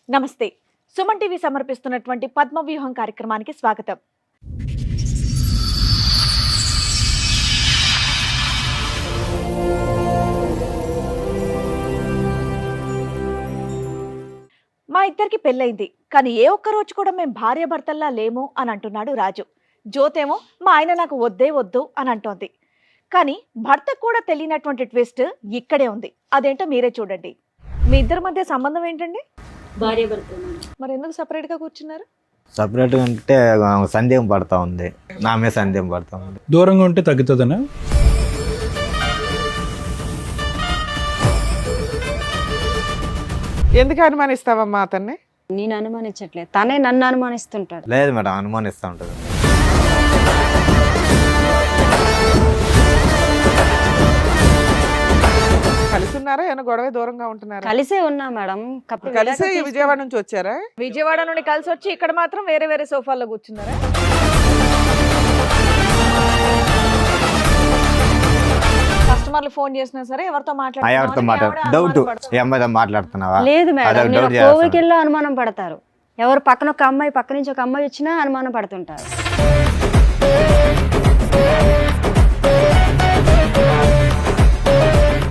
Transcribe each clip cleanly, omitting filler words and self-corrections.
నమస్తే. సుమన్ టీవీ సమర్పిస్తున్నటువంటి పద్మవ్యూహం కార్యక్రమానికి స్వాగతం. మా ఇద్దరికి పెళ్ళైంది, కానీ ఏ ఒక్క రోజు కూడా మేము భార్యాభర్తల్లా లేము అని అంటున్నాడు రాజు. జ్యోతేమో మా ఆయన నాకు వద్దే వద్దు అని అంటోంది. కానీ భర్తకు కూడా తెలియనటువంటి ట్విస్ట్ ఇక్కడే ఉంది. అదేంటో మీరే చూడండి. మీ ఇద్దరి మధ్య సంబంధం ఏంటండి? భార్యాభర్త. మరి ఎందుకు సపరేట్ గా కూర్చున్నారు? సపరేట్గా అంటే సందేహం పడతా ఉంది, నా మీద సందేహం పడతా ఉంది. దూరంగా ఉంటే తగ్గుతుందనా? ఎందుకు అనుమానిస్తావమ్మా అతన్ని? నేను అనుమానించట్లేదు, తనే నన్ను అనుమానిస్తుంటాడు. లేదు మేడం, అనుమానిస్తూ ఉంటుంది. కలిసి ఉన్నారా? ఏమైనా గొడవ దూరంగా ఉంటున్నారా? కలిసే ఉన్నా మేడం. కలిసే విజయవాడ నుంచి వచ్చారా? విజయవాడ నుండి కలిసి వచ్చి ఇక్కడ మాత్రం వేరే వేరే సోఫాల్లో కూర్చున్నారా? కస్టమర్లు ఫోన్ చేసినా సరే ఎవరితో డౌట్, ఈ అమ్మాయితో మాట్లాడుతున్నావా? లేదు మేడం, అదొక మీరు doubt కోవికెళ్ళి అనుమానం పడతారు. ఎవరు పక్కన ఒక అమ్మాయి, పక్క నుంచి ఒక అమ్మాయి వచ్చినా అనుమానం పడుతుంటారు.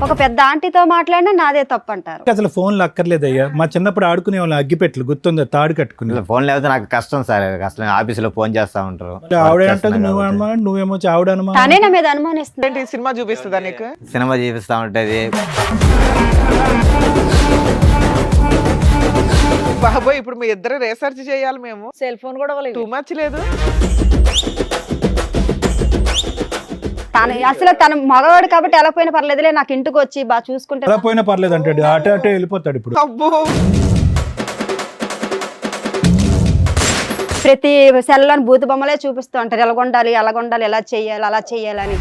ఒక పెద్ద ఆంటీతో మాట్లాడినా నాదే తప్పు అంటారు. అసలు ఫోన్లు అక్కర్లేదయ్యా. మా చిన్నప్పుడు ఆడుకునే వాళ్ళం, అగ్గిపెట్లు గుర్తుందా? తాడు కట్టుకుని. ఫోన్ లేకపోతే నాకు కష్టం సార్. అసలు ఆఫీసులో ఫోన్ చేస్తా ఉంటారు. ఆవిడ అంటే నువ్వు అనుమానం, నువ్వేమో ఆవిడ అనుమానం. తనే నా మీద అనుమానిస్తుంది. ఏంటి సినిమా చూపిస్తుందా నీకు? సినిమా చూపిస్తా ఉంటది. బాబోయ్, ఇప్పుడు మీ ఇద్దరు రీసెర్చ్ చేయాలి మేము. సెల్ ఫోన్ కూడా టూ మచ్ లేదు. అసలు తన మగవాడు కాబట్టి ఎలా పోయినా పర్లేదులే, నాకు ఇంటికి వచ్చి బాగా చూసుకుంటే ఎలా పోయినా పర్లేదు అంటాడు. అటే వెళ్ళిపోతాడు. ఇప్పుడు అబ్బో, ప్రతి సెల్లోని బూతు బొమ్మలే చూపిస్తూ ఉంటారు. ఎలాగొండాలి, అలాగొండాలి, ఎలా చెయ్యాలి, అలా చెయ్యాలని.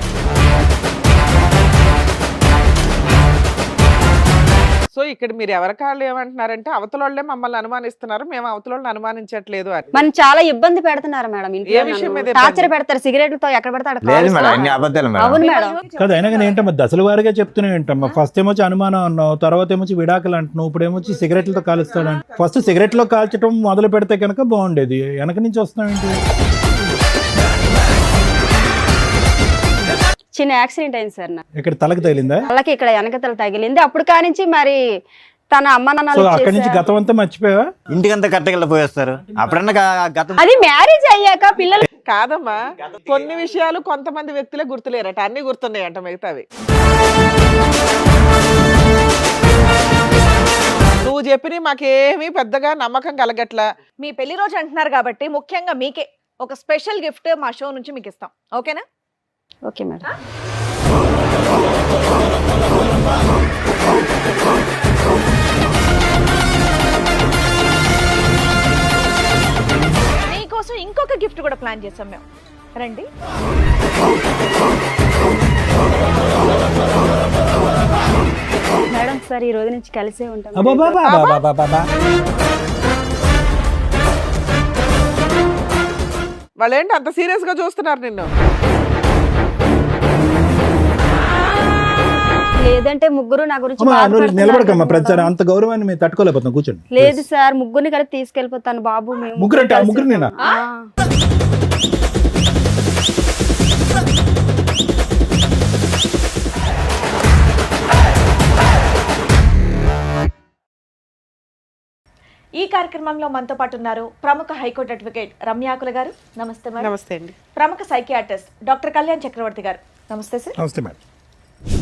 సో ఇక్కడ మీరు ఎవరి కాళ్ళు ఏమంటున్నారంటే అవతల వాళ్ళే మమ్మల్ని అనుమానిస్తున్నారు, మేము అవతల వాళ్ళని అనుమానించట్లేదు అని. మనం చాలా ఇబ్బంది పెడుతున్నారు మేడం. ఏ విషయం మీద టార్చర్ పెడతారు, సిగరెట్లతో ఎక్కడ పెడతాడు. లేదు మేడం, అన్ని అబద్ధాలు మేడం. అవును మేడం. కదా, అయినా కానీ ఏంటమ్మా దశల వారిగా చెప్తున్నావు ఏంటమ్మా? ఫస్ట్ ఏమొచ్చి అనుమానం అన్నావు, తర్వాత ఏమొచ్చి విడాకులు అంటున్నావు, ఇప్పుడు ఏమొచ్చి సిగరెట్లతో కాలుస్తాడు. ఫస్ట్ సిగరెట్లో కాల్చడం మొదలు పెడితే కనుక బాగుండేది. వెనక నుంచి వస్తున్నావు ఏంటి? చిన్న యాక్సిడెంట్ అయింది సార్ నాకు. ఇక్కడ తలకు తగిలిందా? వాళ్ళకి ఇక్కడ వెనకతల తగిలింది. అప్పుడు కానించి మరి తన అమ్మ సో నాన్నలు అక్కడి నుంచి గతం అంతా మర్చిపోయావా? ఇంటికంతా కట్టగల పోయేస్తారు. అప్పుడన్నా గతం అది మ్యారేజ్ అయ్యాక పిల్లలు. కాదమ్మా, కొన్ని విషయాలు కొంతమంది వ్యక్తులే గుర్తులేరట, అన్ని గుర్తున్నాయంట మిగతావి. నువ్వు చెప్పిన మాకేమీ పెద్దగా నమ్మకం కలగట్లా. మీ పెళ్లి రోజు అంటున్నారు కాబట్టి ముఖ్యంగా మీకే ఒక స్పెషల్ గిఫ్ట్ మా షో నుంచి మీకు ఇస్తాం. ఓకేనా? Okay madam. మీకోసం ఇంకొక గిఫ్ట్ కూడా ప్లాన్ చేసాం మేము. రండి. మేడం సార్, ఈ రోజు నుంచి కలిసే ఉంటాం. అబ్బబ్బబ్బబ్బబ్బబ్బబ్బ. వాళ్ళేంటి అంత సీరియస్ గా చూస్తున్నారు నిన్ను? లేదంటే ముగ్గురు నా గురించి అమ్మా, నువ్వు బాధపడుతున్నారు నిలబడకమ్మా. ప్రతిసారి అనుకుంటాను. అంత గౌరవాన్ని మేము తట్టుకోలేకపోతున్నాం. కూర్చోండి. లేదు సార్, ముగ్గురిని కలిపి తీసుకెళ్ళిపోతాను బాబు. మేము ముగ్గురు అంటే ఆ కలిసి ముగ్గురు నేనా? ఆ. ఈ కార్యక్రమంలో మనతో పాటు ఉన్నారు ప్రముఖ హైకోర్టు అడ్వకేట్ రమ్యాకుల గారు. నమస్తే మేడం. నమస్తే అండి. ప్రముఖ సైకియాట్రిస్ట్ డాక్టర్ కళ్యాణ్ చక్రవర్తి గారు. నమస్తే సార్. నమస్తే మేడం.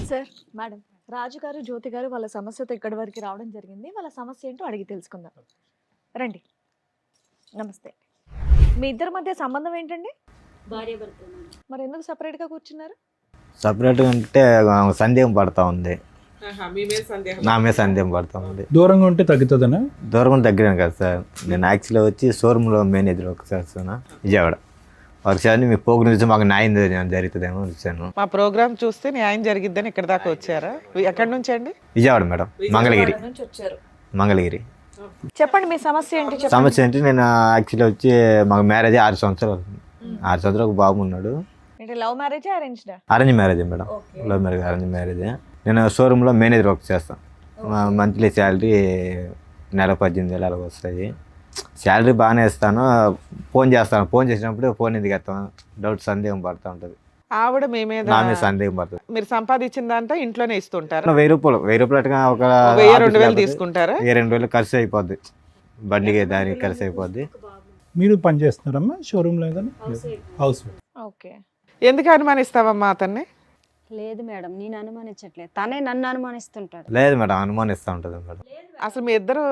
సార్, మేడం, రాజు గారు, జ్యోతి గారు వాళ్ళ సమస్యతో ఇక్కడి వరకు రావడం జరిగింది. వాళ్ళ సమస్య ఏంటో అడిగి తెలుసుకుందాం. రండి. నమస్తే. మీ ఇద్దరి మధ్య సంబంధం ఏంటండి? భార్యాభర్త. మరి ఎందుకు సపరేట్ గా కూర్చున్నారు? సపరేట్గా అంటే సందేహం పడతా ఉంది, నా మీద సందేహం పడతా ఉంది. దూరంగా ఉంటే తగ్గుతుందనా? దూరం దగ్గర కదా సార్. నేను యాక్చువల్గా వచ్చి షోరూంలో మేనేజర్ ఒకసారి విజయవాడ ఒకసారి మీ పోగు నుంచి మాకు న్యాయం జరుగుతుందేమో వచ్చాను. మా ప్రోగ్రామ్ చూస్తే న్యాయం జరిగిద్దని ఇక్కడ దాకా వచ్చారా? ఎక్కడి నుంచి అండి? విజయవాడ మేడం, మంగళగిరి. నుంచి వచ్చారు. మంగళగిరి. చెప్పండి మీ సమస్య ఏంటి? చెప్పండి. సమస్య ఏంటి, నేను యాక్చువల్గా వచ్చి మాకు మ్యారేజ్ 6 సంవత్సరాలు అవుతుంది. 6 సంవత్సరాలు ఒక బాబు ఉన్నాడు. అంటే లవ్ మ్యారేజ్ అరేంజ్డా? Arrange marriage madam. Love marriage, arrange marriage. నేను షోరూంలో మేనేజర్ వర్క్ చేస్తాను. మంత్లీ శాలరీ నెల 18,000 అలా వస్తాయి. శాలరీ బాగానే ఇస్తాను, ఫోన్ చేస్తాను. ఫోన్ చేసినప్పుడు ఫోన్ ఎందుకు ఎత్తాను డౌట్, సందేహం పడుతూ ఉంటుంది. ఆవిడ మీ మీద నా మీద సందేహం పడుతుంది. మీరు సంపాదించిన దాంతో ఇంట్లోనే ఇస్తుంటారు. 1,000 రూపాయలు అట్టుగా ఒక 1000-2000 తీసుకుంటారా? 2,000 ఖర్చు అయిపోద్ది, బండికి దానికి ఖర్చు అయిపోద్ది. మీరు పని చేస్తున్నారమ్మా షోరూమ్ లో ఏదైనా? House okay. ఎందుకు అనుమానిస్తావమ్మా అతన్ని? లేదు మేడం, నేను అనుమానించట్లేదు, తనే నన్ను అనుమానిస్తుంటాడు. లేదు మేడం, అనుమానిస్తూ ఉంటుంది మేడం. అసలు మీ ఇద్దరు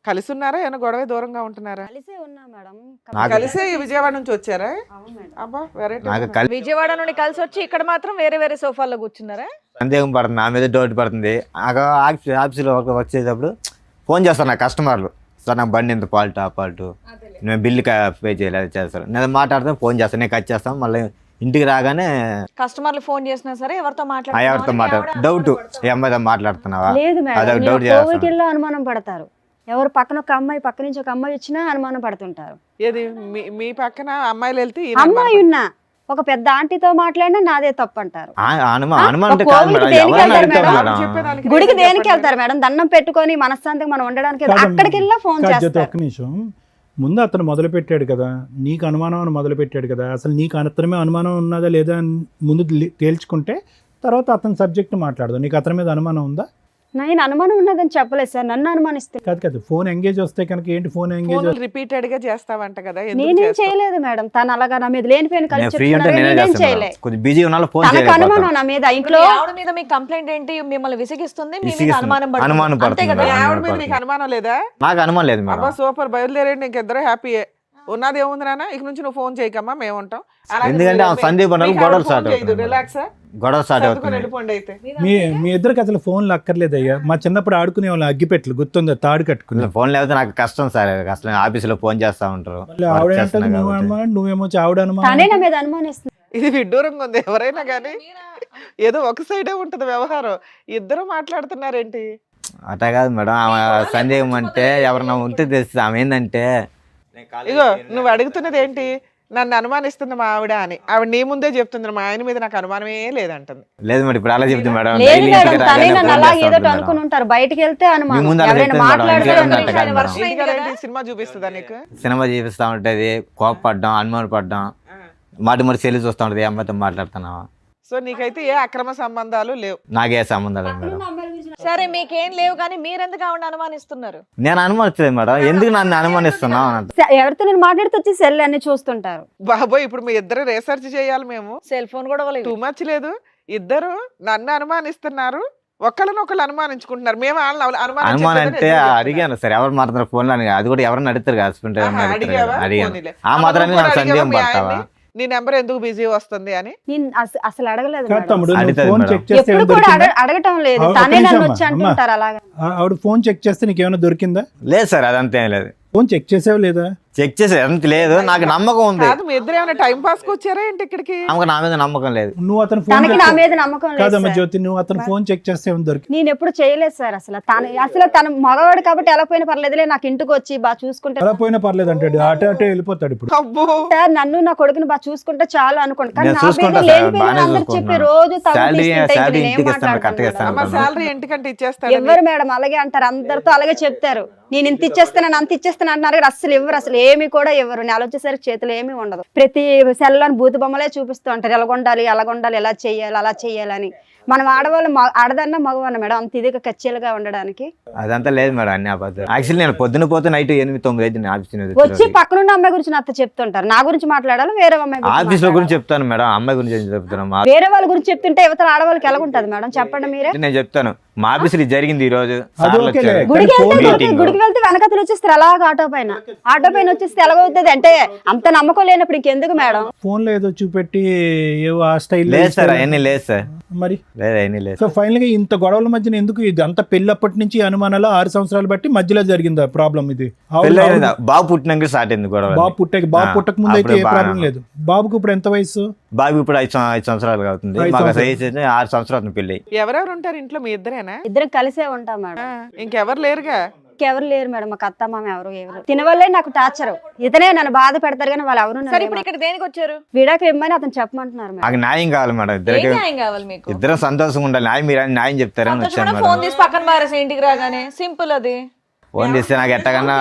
కలిసి ఉన్నారా, ఏమైనా గొడవ దూరంగా ఉంటున్నారా? కలిసే ఉన్నా మేడం. కలిసే విజయవాడ నుంచి వచ్చారా? అవును మేడం. అబ్బా వెరైటీ. నాకు కలిసి విజయవాడ నుండి కలిసి వచ్చి ఇక్కడ మాత్రం వేరే వేరే సోఫాల్లో కూర్చున్నారా? సందేహం పడుతుంది, నా మీద డౌట్ పడుతుంది. ఆఫీస్లో వర్క్ చేసేటప్పుడు ఫోన్ చేస్తాను నా కస్టమర్లు, సార్ నాకు బండి ఎంత ఫాల్ట్, ఆ ఫాల్ట్, నేను బిల్లు పే చేయలేదు చేస్తాను. నేను మాట్లాడతాను, ఫోన్ చేస్తాను, నేను కట్ చేస్తాను. మళ్ళీ ఇంటికి రాగానే కస్టమర్లు ఫోన్ చేసినా సరే ఎవరితో ఎవరితో డౌట్, ఏ అమ్మాయితో మాట్లాడుతున్నావా, లేదు అదొక మేడం, డౌట్ చేస్తాను. కోవికిల్లో అనుమానం పడతారు. ఎవరు పక్కన ఒక అమ్మాయి, పక్క నుంచి ఒక అమ్మాయి వచ్చినా అనుమానం పడుతుంటారు. ఏది మీ పక్కన అమ్మాయిలు వెళ్తే ఈయన అమ్మాయి ఉన్నా ఒక పెద్ద ఆంటీతో మాట్లాడినా నాదే తప్పు అంటారు. అనుమానం అంటే ఒక కాదు కోవిల్కి మేడం, దేనికి ఎవరైనా వెళ్తారు అడుగుతారు మేడం? మేడం. చెప్పేదానికి గుడికి reason దేనికి చెప్పండి. వెళ్తారు మేడం? దండం పెట్టుకొని మనశ్శాంతిగా మనం ఉండడానికి అక్కడికి వెళ్ళా ఫోన్ చేస్తారు. ఒక్క నిమిషం, ముందు అతను మొదలు పెట్టాడు కదా, నీకు అనుమానం అని మొదలు పెట్టాడు కదా, అసలు నీకు అతని అనుమానం ఉన్నదా లేదా అని ముందు తేల్చుకుంటే తర్వాత అతని సబ్జెక్ట్ మాట్లాడదు. నీకు అతని మీద అనుమానం ఉందా? నేను అనుమానం ఉన్నదని చెప్పలేదు సార్, నన్ను అనుమానిస్తే. కాదు ఫోన్ ఎంగేజ్ వస్తే కనుక ఏంటి ఫోన్ ఎంగేజ్? రిపీటెడ్ గా చేస్తావంట కదా, ఎందుకు నేనేం చేస్తావు? చేయలేదు మేడం, తను అలాగా నా మీద లేనిపోయిన నేను ఫ్రీ ఉంటే నేనే నేనేం చేస్తాను చేయలే. మేడం. కొంచెం బిజీ ఉన్నా ఫోన్ తనకు అనుమానం చేయలేకపోతాను. నా మీద. ఇంట్లో ఆవిడ మీద మీ కంప్లైంట్ ఏంటి? మిమ్మల్ని విసిగిస్తుంది, మీ మీద విసిగిస్తుంది. అనుమానం పడుతుంది. అనుమానం అంతే పడుతుంది కదా? మీ మేడం. ఆవిడ మీద నీకు అనుమానం లేదా? నాకు అనుమానం లేదు అబ్బా మేడం. సూపర్, బయలుదేరండి, ఇంకిద్దరు హ్యాపీయే. ఉన్నది ఏముంది నాన్న, ఇక నుంచి నువ్వు ఫోన్ చేయకమ్మా, మేము ఉంటాం. ఎందుకంటే ఆ సందీప్ అన్న గొడవలు స్టార్ట్ అవుతుంది. రిలాక్స్ గొడవ స్టార్ట్ అవుతుంది. వెళ్ళిపోండి అయితే. మీ ఇద్దరికి అసలు ఫోన్లు అక్కర్లేదయ్యా. మా చిన్నప్పుడు ఆడుకునే వాళ్ళు అగ్గిపెట్లు గుర్తుందా, తాడు కట్టుకుని. ఫోన్ లేకపోతే నాకు కష్టం సార్, అసలు ఆఫీసులో ఫోన్ చేస్తా ఉంటారు. మళ్ళీ ఆవిడ అంటది నువ్వు అనుమానం, నువ్వేమో ఆవిడ అనుమానం. తనే నా మీద అనుమానిస్తుంది. ఇది విడ్డూరంగా ఉంది. ఎవరైనా కానీ ఏదో ఒక సైడే ఉంటది వ్యవహారం, ఇద్దరు మాట్లాడుతున్నారేంటి? అట్లా కాదు మేడం, ఆమె సందేహం అంటే ఎవరన్నా ఉంటే తెలుస్తుంది. ఆమె ఏంటంటే ఇగో నువ్వు అడుగుతున్నది ఏంటి, నన్ను అనుమానిస్తుంది మా ఆవిడ అని. ఆవిడ నీ ముందే చెప్తుంది, మా ఆయన మీద నాకు అనుమానమే లేదంటుంది. లేదు మేడం, ఇప్పుడు అలా చెప్తుంది మేడం. లేదు డైలీ మేడం, ఇంటికి తనే రాగానే నన్ను ఫోన్ అలా చేస్తా ఏదో ఉంటుంది అనుకుని మేడం. ఉంటారు. బయటికి వెళ్తే మీ అనుమానం, ముందు అలా ఎవరైనా చెప్తుంది మేడం, మాట్లాడితే ఇంకేం అనుమానం. అంత కాదు మేడం. ఇంటికి వెళ్ళి సినిమా చూపిస్తుందా నీకు? సినిమా చూపిస్తా ఉంటది, కోపపడ్డం, అనుమానం పడ్డం, మరి సెల్లు చూస్తా ఉంటది, ఏ అమ్మాయితో మాట్లాడుతున్నావా. సో నీకైతే ఏ అక్రమ సంబంధాలు లేవు? నాకే సంబంధాలు మేడం. సరే మీకేం లేవు కానీ మీరెందుకు ఆవిడ అనుమానిస్తున్నారు? నేను అనుమానించలేదు మేడం, ఎందుకు నన్ను అనుమానిస్తున్నావు అని అంట. ఎవరితో నేను మాట్లాడితే వచ్చి సెల్ అన్ని చూస్తుంటారు. బాబోయ్, ఇప్పుడు మీ ఇద్దరు రీసెర్చ్ చేయాలి మేము. సెల్ ఫోన్ కూడా టూ మచ్ లేదు, ఇద్దరు నన్ను అనుమానిస్తున్నారు, ఒకళ్ళనొకళ్ళు అనుమానించుకుంటున్నారు. మేము వాళ్ళని అనుమానం అంటే అడిగాను సార్, ఎవరు మాట్లాడుతున్నారు ఫోన్ అని, అది కూడా ఎవరన్నా అడుగుతారు కదా, హస్బెండ్ అడిగావా? అడిగాను. పోనీలే. ఆ మాత్రాన్ని నాకు సందేహం పడతావా? నీ నెంబర్ ఎందుకు బిజీ వస్తుంది అని నేను అసలు అడగలేదు కాదు మేడం. తమ్ముడు, నువ్వు అడుగుతాది ఫోన్ మేడం. చెక్ చేస్తే ఎప్పుడు ఏమైనా కూడా దొరికిందా? అడగటం లేదు, ఒక తనే నన్ను నిమిషం వచ్చి అమ్మా. అంటుంటారు అలాగా. ఆవిడ ఫోన్ చెక్ చేస్తే నీకేమైనా దొరికిందా? లేదు సార్, అదంతా ఏం లేదు. ఫోన్ చెక్ చేసావు లేదా? చెక్ చేసే అంత లేదు, నాకు నమ్మకం ఉంది. కాదు, మీ ఇద్దరు ఏమైనా టైం పాస్ కి వచ్చారా ఏంటి ఇక్కడికి? ఆమెకు నా మీద నమ్మకం లేదు. నువ్వు అతను ఫోన్ తనకి నా మీద నమ్మకం లేదు కాదమ్మా సార్. జ్యోతి, నువ్వు అతను ఫోన్ చెక్ చేస్తే ఏమైనా దొరికి? నేను ఎప్పుడు చేయలేదు సార్. అసలు తన మగవాడు కాబట్టి ఎలా పోయినా పర్లేదులే, నాకు ఇంటికి వచ్చి బాగా చూసుకుంటే అలా పోయినా పర్లేదు అంటాడు, అటే వెళ్ళిపోతాడు. ఇప్పుడు అబ్బో, సార్ నన్ను నా కొడుకుని బాగా చూసుకుంటే చాలు అనుకోండి. కానీ నేను నా చూసుకుంటా పేరు సార్, లేని బాగానే అందరు చెప్పి చూసుకుంటున్నాను. రోజు శాలరీ ఇంటికి ఇస్తాను, కరెక్ట్గా ఇస్తాను. అమ్మ శాలరీ ఇంటికంటే ఇచ్చేస్తాడు. ఎవరు మేడం అలాగే అంటారు, అందరితో అలాగే చెప్తారు. నేను ఇంత ఇచ్చేస్తాను అంత ఇచ్చేస్తాను అంటున్నారు కానీ అసలు ఇవ్వరు, అసలు ఏమి కూడా ఇవ్వరు. నెల వచ్చేసరికి చేతిలో ఏమీ ఉండదు. ప్రతి సెల్లోని బూతు బొమ్మలే చూపిస్తూ ఉంటారు, ఎలాగొండాలి అలాగొండాలి, ఎలా చెయ్యాలి అలా చెయ్యాలని. మనం ఆడవాళ్ళు ఆడదన్నా మగవన్న మేడం అంత ఇదిగా కచ్చేలుగా ఉండడానికి. అదంతా లేదు మేడం, అన్ని అబద్ధాలు. యాక్చువల్లీ నేను పొద్దున పోతే నైట్ 8-9 ఆఫీస్ వచ్చి పక్కనున్న అమ్మాయి గురించి నాతో చెప్తుంటారు. నా గురించి మాట్లాడాలి, వేరే అమ్మాయి గురించి ఆఫీస్ లో మాట్లాడాలి. గురించి చెప్తాను మేడం, అమ్మాయి గురించి ఏం చెప్తున్నాం. వేరే వాళ్ళ గురించి చెప్తుంటే యువతల ఆడవాళ్ళకి ఎలా ఉంటుంది మేడం చెప్పండి మీరే. నేను చెప్తాను, మా ఆఫీస్ ఇది జరిగింది ఈ రోజు, అది సార్లు ఓకేలే. వచ్చారు. గుడికి ఫోన్ వెళ్తే మీటింగ్. గుడికి వెళ్తే వెనకతలు వచ్చేస్తారు అలాగ ఆటో పైన వచ్చేస్తే ఎలాగవుతుంది అంటే అంత నమ్మకం లేనప్పుడు ఇంకెందుకు మేడం. ఫోన్ లో ఏదో చూపెట్టి ఏవో ఆ స్టైల్ లేదు సార్, అవన్నీ లేదు సార్, మరి. లేదు అవన్నీ లేదు. సో ఫైనల్ గా ఇంత గొడవల మధ్యన ఎందుకు ఇది అంత పెళ్ళప్పటి నుంచి అనుమానాలు 6 సంవత్సరాలు బట్టి మధ్యలో జరిగిందా ప్రాబ్లం? ఇది పెళ్ళి అయిందా? బాబు పుట్టినాక స్టార్ట్ అయింది గొడవ. బాబు పుట్టక ముందు అయితే ఏ అప్పుడు ప్రాబ్లం బాగా- లేదు. బాబుకు ఇప్పుడు ఎంత వయసు? బాబు ఇప్పుడు 5 సంవత్సరాలు అవుతుంది, 5 మాకు సంవత్సరాలు. వయసు అయితే 6 సంవత్సరాలు పెళ్ళి. ఎవరెవరు ఉంటారు ఇంట్లో? మీ ఇద్దరేనా? ఇద్దరం కలిసే ఉంటాం మేడం. ఇంకెవరు లేరుగా? ఎవరు లేరు మేడం, మాకు అత్త మామ ఎవరు తినవల్లే నాకు టార్చర్. ఇతనే నన్ను బాధ పెడతారు కానీ వాళ్ళు ఎవరు సరే ఇప్పుడు ఇక్కడ దేనికి వచ్చారు? విడాకు ఇమ్మని అతను చెప్పమంటున్నారు మేడం. నాకు న్యాయం కావాలి మేడం, ఏం ఇద్దరికి న్యాయం కావాలి మీకు? ఇద్దరం సంతోషంగా ఉండాలి. న్యాయం మీరు న్యాయం చెప్తారని వచ్చాను సంతోషమైన మేడం. ఫోన్ తీసి పక్కన పారేసి ఇంటికి రాగానే సింపుల్ అది. ఫోన్ చేస్తే నాకు ఎట్టకన్నా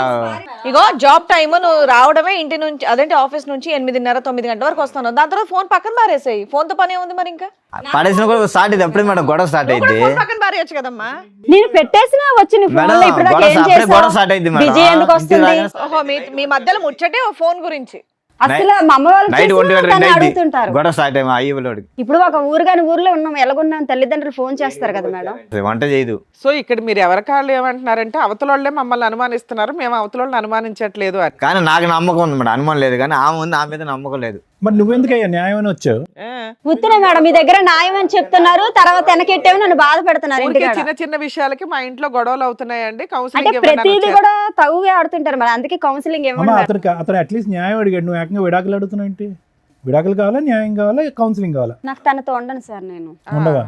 ఇగో జాబ్ టైమ్ నువ్వు రావడమే ఇంటి నుంచి అదేంటి ఆఫీస్ నుంచి 8:30 9 గంటల వరకు వస్తాను, దాని తర్వాత ఫోన్ పక్కన పారేసాయి. ఫోన్ తో పని ఉంది మరి ఇంకా పడేసిన కూడా స్టార్ట్ అయింది అప్పుడే మేడం, గొడవ స్టార్ట్ అయింది ఫోన్ పక్కన పారేయచ్చు కదమ్మా. నేను పెట్టేసినా వచ్చి నీ ఫోన్ లో ఇప్పుడు దాకా ఏం గొడవ స్టార్ట్ అయింది చేసావు? బిజీ ఎందుకు వస్తుంది? ఓహో మీ మధ్యలో ముచ్చటే ఓ ఫోన్ గురించి. అసలు మా అమ్మ వాళ్ళు నైట్ చేసినా 1 తను అడుగుతుంటారు. గొడవ స్టార్ట్ అయ్యి అయ్యలోడికి ఇప్పుడు ఒక ఊరుగాని ఊర్లో ఉన్నాం, ఎలాగున్నాం, తల్లిదండ్రులు ఫోన్ చేస్తారు కదా మేడం. వంట చేయదు. సో ఇక్కడ మీరు ఎవరికాళ్ళు ఏమంటున్నారంటే అవతల వాళ్ళే మమ్మల్ని అనుమానిస్తున్నారు, మేము అవతల వాళ్ళని అనుమానించట్లేదు అని. కానీ నాకు నమ్మకం ఉంది మేడం, అనుమానం లేదు. కానీ ఆమె ఉంది, ఆమె మీద నమ్మకం లేదు. మరి నువ్వెందుకయ్యా న్యాయం అని వచ్చావు? ఉత్తినే మేడం మీ దగ్గర న్యాయం అని చెప్తున్నారు, తర్వాత వెనకెట్టేవి నన్ను బాధ పెడుతున్నారు. ఊరికే ఇంటికాడ చిన్న చిన్న విషయాలకి మా ఇంట్లో గొడవలు అవుతున్నాయండి, అంటే కౌన్సిలింగ్ ప్రతిదీ కూడా తగుగా ఆడుతుంటారు మరి, అందుకే కౌన్సిలింగ్ అమ్మ ఇవ్వండి. అతను అట్లీస్ట్ న్యాయం అడిగాడు, నువ్వు ఏకంగా విడాకులు అడుగుతున్నావు ఏంటి? విడాకులు కావాలా, న్యాయం కావాలా, కౌన్సిలింగ్ కావాలా? నాకు తనతో ఉండను సార్ నేను. ఉండవా?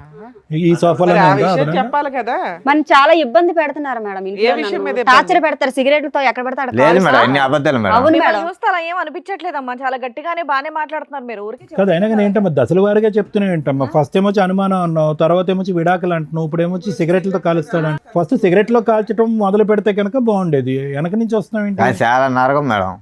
ఈ సోఫాలో ఆ విషయం చెప్పాలి కదా. మన చాలా ఇబ్బంది పెడుతున్నారు మేడం, ఏ విషయం మీద ఇబ్బంది? టార్చర్ పెడతారు, సిగరెట్లతో ఎక్కడ పెడతాడు. లేదు మేడం, అన్ని అబద్ధాలు మేడం. అవును మిమ్మల్ని మేడం. చూస్తే అలా ఏం అనిపించట్లేదమ్మా, చాలా గట్టిగానే బానే మాట్లాడుతున్నారు మీరు. ఊరికి కదా అయినా కానీ ఏంటమ్మా దశల వారిగా చెప్తున్నావు ఏంటమ్మా? ఫస్ట్ ఏమొచ్చి అనుమానం అన్నావు, తర్వాత ఏమొచ్చి విడాకులు అంటున్నావు, ఇప్పుడు ఏమొచ్చి సిగరెట్లతో కాలుస్తాడు. ఫస్ట్ సిగరెట్లో కాల్చడం మొదలు పెడితే కనుక బాగుండేది, వెనక నుంచి వస్తున్నావు ఏంటి? కానీ చాలా నరకం మేడం.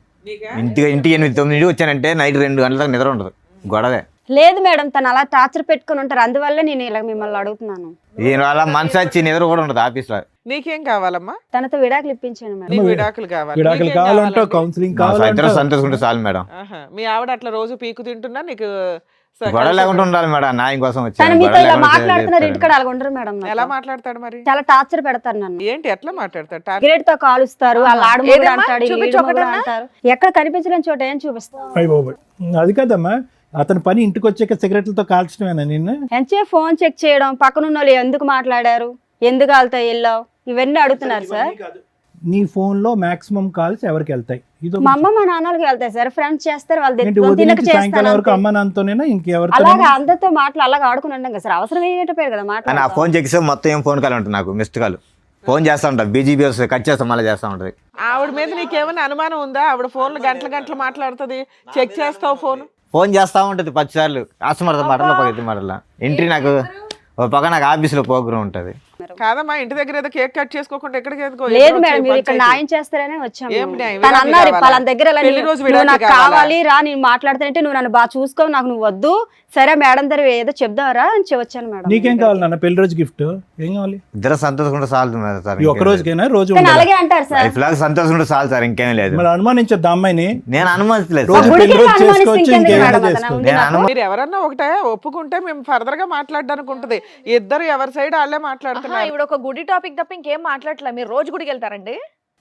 ఇంటికి 8 9 వచ్చానంటే నైట్ 2 గంటల దాకా నిద్ర ఉండదు, గొడవే. లేదు మేడం, తను అలా టార్చర్ పెట్టుకుని ఉంటారు, అందువల్ల నేను ఇలా మిమ్మల్ని అడుగుతున్నాను. దీనివల్ల మనసు వచ్చి నిద్ర కూడా ఉండదు ఆఫీస్ లో. నీకేం కావాలమ్మా? తనతో విడాకులు ఇప్పించాను మేడం. నీకు విడాకులు కావాలి. విడాకులు నీకేం కావాలంటే కావాలండి? కౌన్సిలింగ్ మా ఇద్దరు కావాలంటే సంతోషంటే చాలు మేడం. ఆహా. మీ ఆవిడ అట్లా రోజు పీకు తింటున్నా నీకు గొడవ లేకుండా ఉండాలి మేడం, న్యాయం కోసం తను వచ్చాను. మీతో గొడవ ఇలా లేకుండా మాట్లాడుతున్నారు, చేస్తారు. ఇంటికాడ అలా ఉండరు మేడం. నాతో. ఎలా మాట్లాడతాడు మరి? చాలా టార్చర్ పెడతారు నన్ను. ఏంటి ఎట్లా మాట్లాడతాడు? సిగరెట్ తో కాలుస్తారు, వాళ్ళ ఆడమొగుడు ఏదమ్మా? అంటాడు, చూపించు ఈడు మొగుడు ఒకటన్నా? అంటారు. ఎక్కడ కనిపించలేని చోట ఏం చూపిస్తారు? అయ్య బాబోయ్. అది కాదమ్మా, అతని పని ఇంటికి వచ్చాక సిగరెట్లతో కాల్చడమేనా నిన్ను? ఎంచే ఫోన్ చెక్ చేయడం, పక్కనున్న వాళ్ళు ఎందుకు మాట్లాడారు, ఎందుకు వాళ్ళతో వెళ్ళావు, ఇవన్నీ అడుగుతున్నారు సార్. నీ ఫోన్ లో మాక్సిమం కాల్స్ ఎవరికి వెళ్తాయి? ఇది మా అమ్మ మా నాన్నలకి వెళ్తాయి సార్, ఫ్రెండ్స్ చేస్తారు, వాళ్ళు ఏంటి తెచ్చుకొని ఉదయం తినక నుంచి సాయంకాలం వరకు చేస్తాను. అమ్మ నాన్నతోనేనా ఇంకెవరితో? అలాగా అందరితో మాటలు అలాగా ఆడుకుని ఉంటాం కదా సార్, అవసరం ఏంటో కదా కానీ ఆ మాట్లాడు. ఫోన్ చెక్కిస్తే మొత్తం ఏం ఫోన్ కాల్ ఉంటుంది, నాకు మిస్డ్ కాల్. ఫోన్ చేస్తా ఉంటా, బీజీబీ వస్తుంది, కట్ చేస్తా మళ్ళీ చేస్తా ఉంటది. ఆవిడ మీద నీకేమైనా అనుమానం ఉందా? ఆవిడ ఫోన్లు గంటలు మాట్లాడుతుంది, చెక్ చేస్తావు ఫోన్? ఫోన్ చేస్తా ఉంటది 10 సార్లు, కస్టమర్ మాటల్లో 10 మాటల్లో. ఎంట్రీ నాకు ఒక పక్క నాకు ఆఫీసులో ప్రోగ్రామ్ ఉంటుంది. కాదమ్మా, ఇంటి దగ్గర ఏదో కేక్ కట్ చేసుకోకుండా ఎక్కడికి ఎందుకో? లేదు మేడం, మీరు ఇక్కడ న్యాయం చేస్తారనే వచ్చాము. ఏం న్యాయం? తను విడాకులు అన్నారు కావాలా? వాళ్ళ దగ్గర ఇలా పెళ్లి రోజు నువ్వు విడాకులు నాకు కావాలా? కావాలి రా, నేను మాట్లాడుతానంటే నువ్వు నన్ను బాగా చూసుకో, నాకు నువ్వు వద్దు, సరే మేడం దగ్గర ఏదో చెప్దావరా అని వచ్చాను మేడం. నీకేం కావాలి నాన్న? పెళ్లి రోజు గిఫ్ట్ ఏం కావాలి? ఇద్దరు సంతోషంగా చాలు మేడం సార్. ఈ ఒక్క రోజుకైనా రోజు కానీ ఉండాలా? అలాగే అంటారు సార్. లైఫ్ లాగా సంతోషంగా చాలు సార్, ఇంకేం లేదు. మరి అనుమానించద్దు అమ్మాయిని. నేను అనుమతిలేదు రోజు సార్. గుడికి పెళ్లి రోజు అనుమానిస్తే చేసుకోవచ్చు, ఇంకెందుకు ఇంకేమైనా మేడం అతను? చేసుకోవచ్చు. నేను అనుమతి మీరు ఎవరన్నా ఒకటే ఒప్పుకుంటే మేము ఫర్దర్ గా మాట్లాడడానికి ఉంటది. ఇద్దరు ఎవరి సైడ్ వాళ్ళే మాట్లాడుతున్నారు. ఇప్పుడు ఒక గుడి టాపిక్ తప్ప ఇంకేం మాట్లాడలే. మీరు రోజు గుడికి వెళ్తారండి?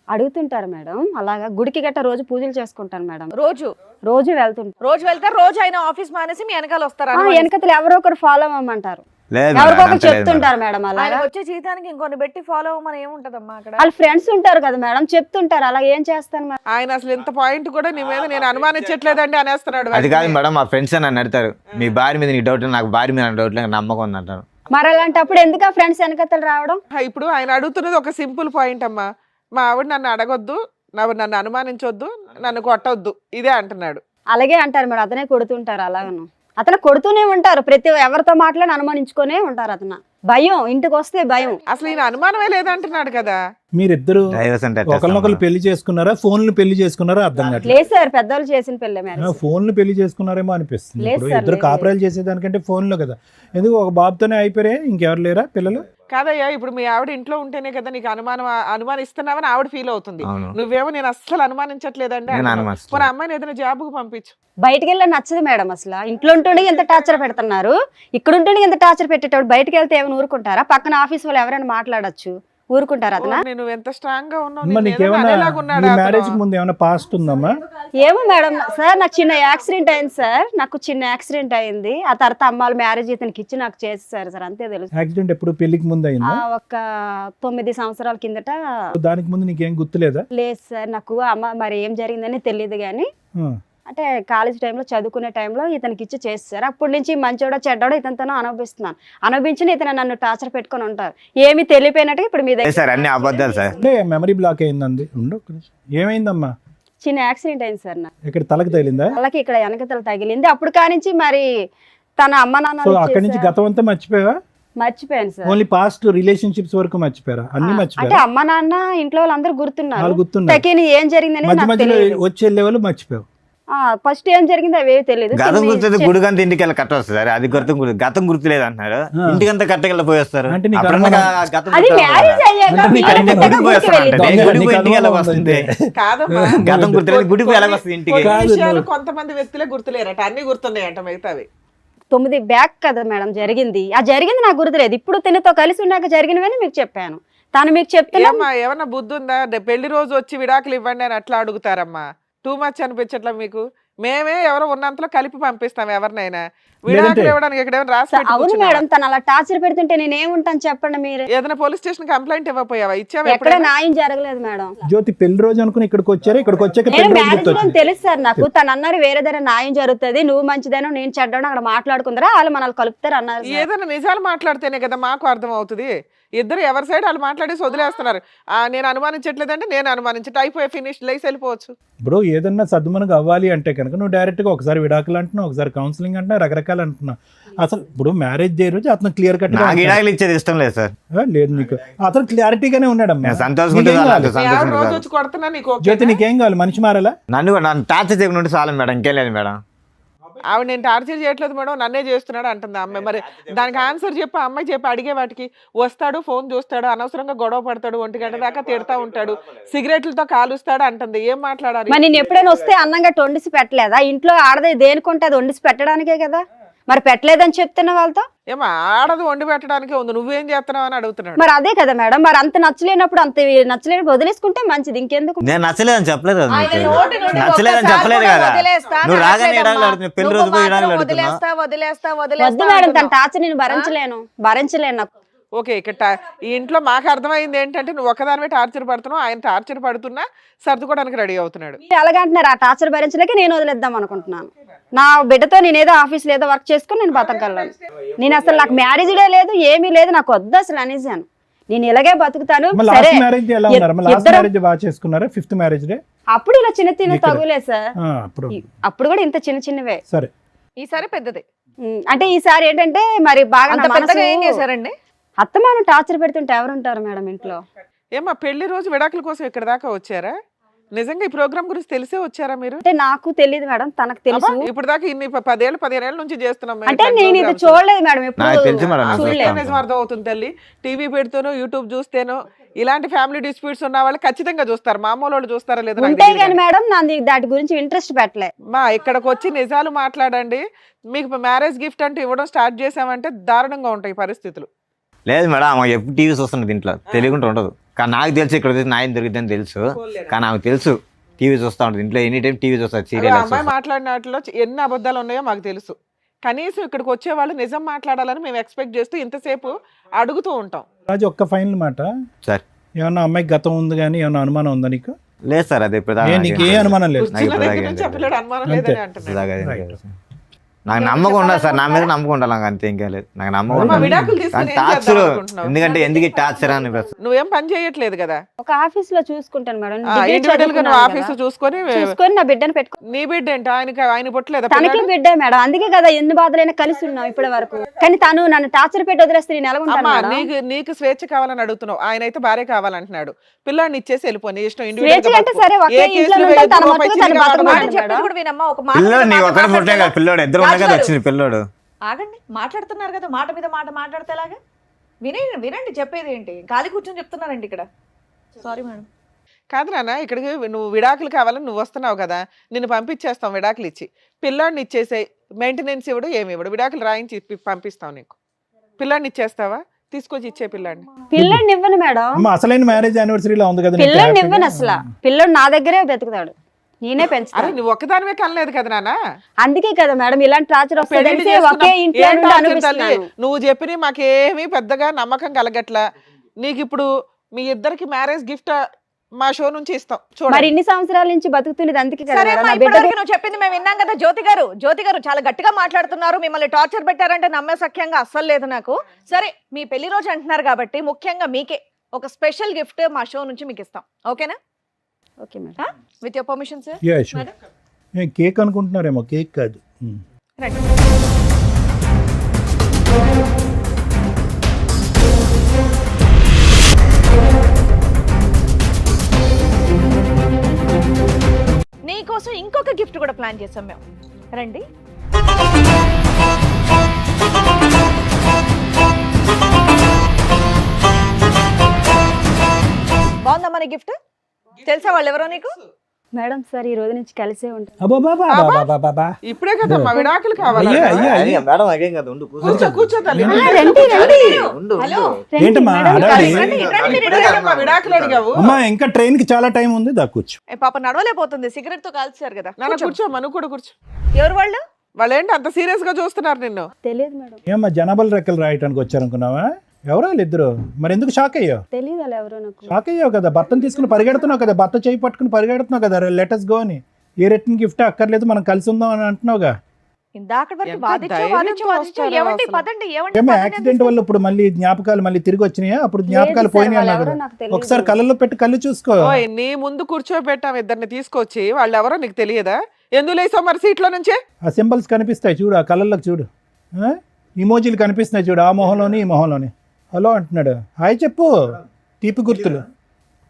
అడుగుతుంటారు మేడం, అలాగా గుడికి గట్ట రోజు పూజలు చేసుకుంటాను మేడం, రోజు రోజు వెళ్తుంటారు. రోజు వెళ్తారు, రోజు ఆయన ఆఫీస్ మానేసి మీ వెనకాల వస్తారా? వెనకతలు ఎవరో ఒకరు ఫాలో అవ్వమంటారు, లేదు మేడం, ఎవరికొకరు అంత లేదు మేడం. చెప్తుంటారు మేడం. అలాగా ఆయన వచ్చే జీతానికి ఇంకొన్ని పెట్టి ఫాలో అవ్వమని ఏముంటదమ్మా అక్కడ? వాళ్ళ ఫ్రెండ్స్ ఉంటారు కదా మేడం, చెప్తుంటారు, అలా ఏం చేస్తాను మేడం. ఆయన అసలు ఇంత పాయింట్ కూడా నీ మీద నేను అనుమానించట్లేదండి అనేస్తున్నాడు. అది కాదు మేడం, మా ఫ్రెండ్స్ నన్ను అడతారు, మీ భార్య మీద నీకు డౌట్, నాకు భార్య మీద డౌట్ లేదు, నమ్మకం ఉంది అంటారు. మరి అలాంటప్పుడు ఎందుకు ఆ ఫ్రెండ్స్ వెనకతలు రావడం? ఇప్పుడు ఆయన అడుగుతున్నది ఒక సింపుల్ పాయింట్ అమ్మా, మా ఆవిడ నన్ను అడగొద్దు, నన్ను అనుమానించొద్దు, నన్ను కొట్టొద్దు, ఇదే అంటున్నాడు. అలాగే అంటారు మేడం, అతనే కొడుతుంటారు, అలాగను అతను కొడుతూనే ఉంటారు, ప్రతి ఎవరితో మాట్లాడి అనుమానించుకునే ఉంటారు. అతను భయం, ఇంటికి వస్తే భయం. అసలు ఈయన అనుమానమే లేదంటున్నాడు కదా. మీరిద్దరు డైవర్స్ అంటే ఎట్లా ఒకరినొకరు ఇస్తాం పెళ్లి చేసుకున్నారా, ఫోన్లు పెళ్లి చేసుకున్నారా అర్థం కావట్లేదు. లేదు సార్, పెద్దవాళ్ళు చేసిన పెళ్ళే మేడం. ఫోన్లు పెళ్లి చేసుకున్నారేమో అనిపిస్తుంది. లేదు ఇప్పుడు సార్, ఇద్దరు లేదు, కాపురాలు చేసేదానికంటే ఫోన్లో కదా. ఎందుకు ఒక బాబుతోనే అయిపోయారే, ఇంకెవరు లేరా పిల్లలు? కాదయ్యా, ఇప్పుడు మీ ఆవిడ ఇంట్లో ఉంటేనే కదా నీకు అనుమానిస్తున్నావని ఆవిడ ఫీల్ అవుతుంది. అవును. నువ్వేమో నేను అస్సలు అనుమానించట్లేదండి నేను అంటున్నావు. అనుమానిస్తున్నాను. మరి అమ్మాయిని ఏదైనా జాబ్కు పంపించు. బయటికి వెళ్ళి నచ్చదు మేడం, అసలు ఇంట్లో ఉంటుండే ఎంత టార్చర్ పెడుతున్నారు, ఇక్కడ ఉంటుండే ఎంత టార్చర్ పెట్టేటప్పుడు బయటకు వెళ్తే ఏమైనా ఊరుకుంటారా? పక్కన ఆఫీస్ వాళ్ళు ఎవరైనా మాట్లాడొచ్చు, ఊరుకుంటారా అతను? నేను ఎంత స్ట్రాంగ్ గా ఉన్నావు, అమ్మ నిన్ను ఏదైనా నీకేమన్నా అనేలాగున్నాడా నీ అతను? మ్యారేజ్ ముందు ఏమైనా పాస్ట్ ఉందమ్మా? ఏమో మేడం సార్, నాకు చిన్న యాక్సిడెంట్ అయింది సార్, నాకు చిన్న యాక్సిడెంట్ అయింది. ఆ తర్వాత అమ్మాళ్ళు మ్యారేజ్ ఇతనికి ఇచ్చి నాకు చేసేసారు సార్, అంతే తెలుసు. యాక్సిడెంట్ ఎప్పుడు పెళ్లికి ముందు అయిందా? ఒక 9 సంవత్సరాల కిందట. దానికి ముందు నీకేం గుర్తులేదా? లేదు సార్, నాకు అమ్మ మరి ఏం జరిగిందని తెలియదు కానీ, ఆ. అంటే కాలేజ్ టైంలో చదువుకునే టైంలో ఇతనికి ఇచ్చి చేస్తారు. అప్పటి నుంచి మంచోడో చెడ్డోడో ఇతనితోనో అనుభవిస్తున్నాను, అనుభవించిన ఇతను నన్ను టార్చర్ పెట్టుకొని ఉంటారు. ఏమి తెలియపోయినట్టు ఇప్పుడు మీ లేదు దగ్గర సార్, అన్ని అబద్ధాలు సార్. అంటే మెమరీ బ్లాక్ అయిందండి. ఉండు ఒక్క నిమిషం. ఏమైందమ్మా? చిన్న యాక్సిడెంట్ అయింది సార్, నాకు ఇక్కడ తలకు తగిలిందా? వాళ్ళకి ఇక్కడ వెనకతల తగిలింది. అప్పుడు కానించి మరి తన అమ్మ సో నాన్న అక్కడి నుంచి గతం అంతా మర్చిపోయావా? మర్చిపోయాను సార్. ఓన్లీ పాస్ట్ రిలేషన్షిప్స్ వరకు మర్చిపోయారా? అన్ని అంటే మర్చిపోయారా? అమ్మ నాన్న ఇంట్లో వాళ్ళందరూ గుర్తున్నారు. వాళ్ళు గుర్తున్నారు. తకిని ఏం జరిగిందని మధ్య నాకు మధ్యలో తెలియదు. వచ్చే లెవెల్ మర్చిపోయావు. ఫస్ట్ ఏం జరిగింది అవేవి తెలియదు. గతం గుర్తుంది, గుడికంతా ఇంటికి వెళ్ళి కట్ట వస్తుంది. అది గతం గుర్తు లేదు అంటున్నారు. ఇంటికంతా కట్టకెళ్ళి పోయేస్తారు. అంటే నీకు అప్పుడన్నా అనుమానం- గతం అది గుర్తు మ్యారేజ్ అయ్యాక అంటే నీకు పిల్లలు అనుమానం- పుట్టాక గుడికి గుడికి పోయేస్తారు వెళ్ళిద్దాం. అంటే. గుడికి నీకు ఇంటికి ఎలా అనుమానం వస్తుంది? కాదమ్మా గతం గుర్తులేదు, గుడికి ఎలా వస్తుంది ఇంటికి? కొన్ని విషయాలు కొంతమంది వ్యక్తులే గుర్తులేరట, అన్ని గుర్తున్నాయంట మిగతావి. 9 బ్యాక్ కదా మేడం జరిగింది. ఆ జరిగింది నాకు గుర్తులేదు. ఇప్పుడు తినతో కలిసి ఉన్నాక జరిగినవని మీకు చెప్పాను. తను మీకు చెప్తున్నా ఏమ్మా ఏమన్నా బుద్ధి ఉందా? పెళ్లి రోజు వచ్చి విడాకులు ఇవ్వండి అని అట్లా అడుగుతారమ్మా. టూ మచ్ అనిపించట్లా మీకు? మేమే ఎవరో ఉన్నంతలో కలిపి పంపిస్తాం ఎవరినైనా. విడాకులు ఇవ్వడానికి ఇక్కడ ఏమైనా రాసి పెట్టి అవును కూర్చున్నావా? మేడం, తను అలా టార్చర్ పెడుతుంటే నేను ఏముంటాను చెప్పండి మీరు. ఏదైనా పోలీస్ స్టేషన్ కంప్లైంట్ ఇవ్వపోయావా? ఇచ్చావా ఎక్కడ ఎప్పుడైనా? న్యాయం జరగలేదు మేడం. జ్యోతి పెళ్లి రోజు అనుకుని ఇక్కడికి వచ్చారా? ఇక్కడికి వచ్చాక నేను పెళ్లి రోజు మ్యారేజ్ గుర్తొచ్చింది. తెలుసు సార్ నాకు. తను అన్నారు వేరే దగ్గర న్యాయం జరుగుతుంది, నువ్వు మంచిదేనో నేను చెడ్డాను అక్కడ మాట్లాడుకుందరా, వాళ్ళు మనల్ని కలుపుతారు అన్నారు సార్. ఏదైనా నిజాలు మాట్లాడితేనే కదా మాకు అర్థం అవుతుంది. ఇద్దరు ఎవరి సైడ్ వాళ్ళు మాట్లాడేసి వదిలేస్తున్నారు. నేను అనుమానించట్లేదంటే నేను అనుమానించట్టు అయిపోయి ఫినిష్ లేసి వెళ్ళిపోవచ్చు. బ్రో ఏదన్నా సద్దుమనకు అవ్వాలి అంటే కనుక నువ్వు డైరెక్ట్ గా ఒకసారి విడాకులు అంటున్నావు, ఒకసారి కౌన్సిలింగ్ అంటున్నావు, రకరకాలు అంటున్నావు. అసలు ఇప్పుడు మ్యారేజ్ డే రోజు అతను క్లియర్ కట్ నాకు విడాకులు ఇచ్చేది ఇష్టం లేదు సార్. లేదు నీకు అతను క్లారిటీగానే ఉన్నాడమ్మా. నేను సంతోషంగా నీకేం ఉంటే కావాలి? చాలు, ఎవరు సంతోషంగా రోజు చాలు. వచ్చి కొడుతున్నా నీకు ఓకేనా? జ్యోతి నీకేం కావాలి? మనిషి మారాలా? నన్ను టార్చర్ చేయకుండా ఉంటే చాలు మేడం, ఇంకేం లేదు మేడం. ఆవిడ నేను టార్చర్ చేయట్లేదు మేడం, నన్నే చేస్తున్నాడు అంటుంది ఆ అమ్మాయి. మరి దానికి ఆన్సర్ చెప్పి ఆ అమ్మాయి చెప్పి అడిగే వాటికి వస్తాడు, ఫోన్ చూస్తాడు, అనవసరంగా గొడవ పడతాడు, 1 గంట దాకా తిడతా ఉంటాడు, సిగరెట్లతో కాలుస్తాడు అంటుంది. ఏం మాట్లాడాలి? మరి నేను ఎప్పుడైనా వస్తే అన్నంగా వండిసి పెట్టలేదా? ఇంట్లో ఆడదే దేనికుంటే అది వండిసి పెట్టడానికే కదా. మరి పెట్టలేదని చెప్తున్న వాళ్ళతో ఏమో ఆడదు వండి పెట్టడానికే ఉంది, నువ్వేం చేస్తున్నావు అని అడుగుతున్నాడు. మరి అదే కదా మేడం. మరి అంత నచ్చలేనప్పుడు అంత నచ్చలేనప్పుడు వదిలేసుకుంటే మంచిది, ఇంకెందుకు. నేను నచ్చలేదని చెప్పలేదు కదా ఆయన నీకు. నోటి నుండి నచ్చలేదని ఒక్కసారి చెప్పలేదు కూడా కదా. వదిలేస్తా నువ్వు రాగానే అనట్లేదమ్మా. విడాకులు అడుగుతున్నావు, పెళ్లి రోజు నువ్వు పోయి మాత్రం విడాకులు అడుగుతున్నావు. వద్దు మేడం, తన టార్చర్ నేను భరించలేను నాకు. ఓకే, ఇక్కడ ఈ ఇంట్లో మాకు అర్థమైంది ఏంటంటే నువ్వు ఒకదానివే టార్చర్ పడుతున్నావు, ఆయన టార్చర్ పడుతున్నా సర్దుకోవడానికి రెడీ అవుతున్నాడు. మీరు అలాగంటున్నారు, ఆ టార్చర్ భరించలేక నేను వదిలేద్దాం అనుకుంటున్నాను. నా బిడ్డతో నేనేదో ఆఫీస్లో ఏదో వర్క్ చేసుకుని నేను బతకగలను. నేను అసలు నాకు మ్యారేజ్ డే లేదు, ఏమీ లేదు, నాకు వద్దు అసలు అనేసాను. నేను ఇలాగే బతుకుతాను. సరే లాస్ట్ మ్యారేజ్ ఎలా ఉన్నారు? లాస్ట్ ఇద్దరం- మ్యారేజ్ బాగా చేసుకున్నారా? 5th మ్యారేజ్ డే అప్పుడు ఇలా చిన్న తగులే సార్. అప్పుడు అప్పుడు కూడా ఇంత చిన్నవే. సరే. ఈసారి పెద్దది. అంటే ఈసారి ఏంటంటే మరి బాగా అంత నా పెద్దగా ఏం మనసు- చేశారండి? అత్తమాను టార్చర్ పెడుతుంటే ఎవరుంటారు మేడం ఇంట్లో? ఏమా పెళ్లి రోజు విడాకుల కోసం ఇక్కడ దాకా వచ్చారా? నిజంగా ఈ ప్రోగ్రామ్ గురించి తెలిసే వచ్చారా మీరు? అంటే నాకు తెలియదు మేడం, తనకు తెలుసు. అబ్బా, ఇప్పుడు దాకా ఇన్ని 10 ఏళ్ళ నుంచి చేస్తున్నాం మేము అంటే ఇట్లాంటి నేను ఇది programs. చూడలేదు మేడం, నాకు తెలుసు మేడం, నాకు చూడలేదు. తెలుసు. నిజం అర్థం అవుతుంది తల్లి. టీవీ పెడుతూనో యూట్యూబ్ చూస్తేనో ఇలాంటి ఫ్యామిలీ డిస్ప్యూట్స్ ఉన్న వాళ్ళు ఖచ్చితంగా చూస్తారు. మామూలు వాళ్ళు చూస్తారా లేదా నాకు ఉంటే తెలియదు కానీ కానీ. మేడం నాది దాటి గురించి ఇంట్రెస్ట్ పెట్టలే. మా ఇక్కడికి వచ్చి నిజాలు మాట్లాడండి. మీకు మ్యారేజ్ గిఫ్ట్ అంటూ ఇవ్వడం స్టార్ట్ చేసామంటే దారుణంగా ఉంటాయి పరిస్థితులు. లేదు మేడం, ఆమె ఎప్పుడు టీవీ చూస్తున్నది ఇంట్లో, తెలియకుండా ఉండదు. కానీ నాకు తెలుసు ఇక్కడ వచ్చి న్యాయం దొరికిద్దని తెలుసు. కానీ ఆమెకు తెలుసు టీవీ చూస్తూ ఉంటుంది ఇంట్లో, ఎనీ టైం టీవీ చూస్తారు, అదే సీరియల్ అమ్మాయి మాట్లాడిన వాటిలో ఎన్ని అబద్ధాలు ఉన్నాయో మాకు తెలుసు. కనీసం ఇక్కడికి వచ్చే వాళ్ళు నిజం మాట్లాడాలని మేము ఎక్స్పెక్ట్ చేస్తూ ఇంతసేపు అడుగుతూ ఉంటాం. రాజు ఒక్క ఫైనల్ మాట సార్. ఏమన్నా అమ్మాయికి గతం ఉంది కానీ ఏమన్నా అనుమానం ఉందా నీకు? లేదు సార్, అది ఇప్పుడు నీకు ఏ అనుమానం లేదు? నాకు ఇప్పుడు దాకా ఏం నుంచి లేదు. చెప్పలేడు, అనుమానం అంతే. లేదని అంటున్నాడు. ఇప్పుడు దాకా ఏం లేదు. నాకు నమ్మకం ఉండదు సార్, నా మీద నమ్మకం ఉండాలి, నాకు అంతే, ఇంకేం లేదు. నాకు నమ్మకం అమ్మా, ఉండాలి. విడాకులు తీసుకుని కానీ ఏం చేద్దాం టార్చర్ అనుకుంటున్నావు? ఎందుకంటే ఎందుకు టార్చర్ అని ప్రశ్న. నువ్వేం పని చేయట్లేదు కదా, ఒక ఆఫీస్ లో చూసుకుంటాను మేడం. ఇండివిజువల్ గా నువ్వు ఆఫీస్ చూసుకొని చూసుకొని నా బిడ్డను పెట్టుకో. నీ బిడ్డ ఏంటి? ఆయన పుట్టలేదా తనకి పిల్లాడు? బిడ్డే మేడం, అందుకే కదా ఎన్ని బాధలైనా కలిసి ఉన్నాం ఇప్పటి వరకు. కానీ తను నన్ను టార్చర్ పెట్టి వదిలేస్తే నేను ఎలా ఉంటాను అమ్మా, మేడం? నీకు స్వేచ్ఛ కావాలని అడుగుతున్నావు, ఆయన అయితే భార్య కావాలంటున్నాడు. పిల్లాడిని ఇచ్చేసి వెళ్ళిపో, నీ ఇష్టం. స్వేచ్ఛ అంటే సరే, ఒకే ఇంట్లో ఉంటాను, తన మట్టుకు తను బతకమంటాను మాట మేడం. చెప్పేది కూడా వినమ్మా. ఒక మాట పిల్లోడు మీద నీ మాట ఒకరి పుట్టే మాట్లాడితే కదా, పిల్లోడు ఇద్దరు రాజు ఉండగా గారు, వచ్చింది పిల్లోడు. ఆగండి, మాట్లాడుతున్నారు కదా, మాట మీద మాట మాట్లాడితే ఎలాగా? వినండి చెప్పేది ఏంటి? ఖాళీ కూర్చొని చెప్తున్నారండి ఇక్కడ. Sorry madam. కాదు నాన్న, ఇక్కడికి నువ్వు విడాకులు కావాలని నువ్వు వస్తున్నావు కదా, నిన్ను పంపించేస్తాం విడాకులు ఇచ్చి. పిల్లాడిని ఇచ్చేసే మెయింటెనెన్స్ ఇవ్వడు, ఏమి ఇవ్వడు, విడాకులు రాయించి పంపిస్తాం నీకు. పిల్లాడిని ఇచ్చేస్తావా? తీసుకొచ్చి ఇచ్చే పిల్లాడిని. పిల్లని ఇవ్వను మేడం, అమ్మ అసలైన మ్యారేజ్ యానివర్సరీలో ఉంది కదా నీకు పిల్లని హ్యాపీగా? ఇవ్వను అసలు. పిల్లడు నా దగ్గరే బతుకుతాడు, నేనే అరే పెంచుతాను. నువ్వు ఒక్కదానివే కనలేదు కదా నాన్న. అందుకే కదా మేడం ఇలాంటి టార్చర్ పెళ్లి వస్తుంది, చేసుకున్నాం. ఒకే ఇంట్లో ఏం నుండి టార్చర్ తల్లి? అనిపిస్తున్నాను. నువ్వు చెప్పిన మాకేమీ పెద్దగా నమ్మకం కలగట్లా. నీకు ఇప్పుడు మీ ఇద్దరికి మ్యారేజ్ గిఫ్ట్ మా షో నుంచి ఇస్తాం మరి చూడండి. ఇన్ని సంవత్సరాల నుంచి బతుకుతున్నది అందుకే కదా సరే మేడం. అమ్మా, నా బిడ్డ ఇప్పటివరకు నువ్వు చెప్పింది మేము విన్నాం కదా. జ్యోతి గారు చాలా గట్టిగా మాట్లాడుతున్నారు. మిమ్మల్ని టార్చర్ పెట్టారంటే నమ్మే సఖ్యంగా అస్సలు లేదు నాకు. సరే, మీ పెళ్లి రోజు అంటున్నారు కాబట్టి ముఖ్యంగా మీకే ఒక స్పెషల్ గిఫ్ట్ మా షో నుంచి మీకు ఇస్తాం. ఓకేనా? Okay madam. With your permission sir. Yeah, sure. ఏం కేక్ అనుకుంటున్నారేమో, కేక్ కాదు. రండి. ప్లాన్ చేసాం మేము. రండి. బాగుందా మన గిఫ్ట్? తెలుసా వాళ్ళు ఎవరో నీకు? మేడం సార్ ఈ రోజు నుంచి కలిసే ఉంటాం. అబ్బాబాబాబాబాబాబా. ఇప్పుడే కదమ్మా విడాకులు కావాలి. అయ్యా, అయ్యా, అయ్యా. మేడం అదేం కదా, ఉండు కూర్చో. కూర్చో కూర్చో తల్లి. ఉండు హలో. ఏంటమ్మా హడావిడి? రండి, రండి, మీరు ఇప్పుడే కదమ్మా విడాకులు అడిగావు. అమ్మా ఇంకా ట్రైన్ కి చాలా టైం ఉంది, దా కూర్చో. పాప నడవలేకపోతుంది, సిగరెట్ తో కాల్చారు కదా. నాన్న కూర్చోమ్మా, నువ్వు కూడా కూర్చో. ఎవరు వాళ్ళు? వాళ్ళు ఏంటి అంత సీరియస్ గా చూస్తున్నారు నిన్ను? తెలియదు మేడం. ఏమ్మా జనాభాల రెక్కలు రాయటానికి వచ్చారనుకున్నావా? ఎవరో వాళ్ళిద్దరు. మరి ఎందుకు షాక్ అయ్యావు? తెలియదు అలా ఎవరో నాకు. షాక్ అయ్యావు కదా, భర్తను తీసుకుని పరిగెడుతున్నావు కదా, భర్త చేయి పట్టుకుని పరిగెడుతున్నావు కదా, లెటర్స్ గో అని. ఏ రిటర్న్ గిఫ్ట్ అక్కర్లేదు, మనం కలిసి ఉందాం అని అంటున్నావుగా. ఇందాక వరకు ఎంత వాదించా ధైర్యంతో వాదించా వాదించా. వస్తారో ఏమండి అసలు. పదండి, ఏమండి ఏమో పదండి యాక్సిడెంట్ అని వల్ల ఇప్పుడు మళ్ళీ జ్ఞాపకాలు మళ్ళీ తిరిగి వచ్చినాయా? అప్పుడు జ్ఞాపకాలు లేదు సార్, పోయినాయి వాళ్ళు అన్నారు. ఎవరో నాకు తెలియదు. ఒకసారి కళ్ళల్లో పెట్టి కళ్ళు చూసుకో. ఓయ్ నీ ముందు కూర్చోబెట్టాం ఇద్దరిని తీసుకొచ్చి, వాళ్ళు ఎవరో నీకు తెలియదా? ఎందుకు లేసావు మరి సీట్లో నుంచే? ఆ సింబల్స్ కనిపిస్తాయి చూడు, ఆ కళ్ళల్లోకి చూడు. ఇమోజీలు కనిపిస్తున్నాయి చూడు, ఆ మొహంలోని ఈ మొహంలోని. హలో అంటున్నాడు, హాయ్ చెప్పు. తీపి గుర్తులు.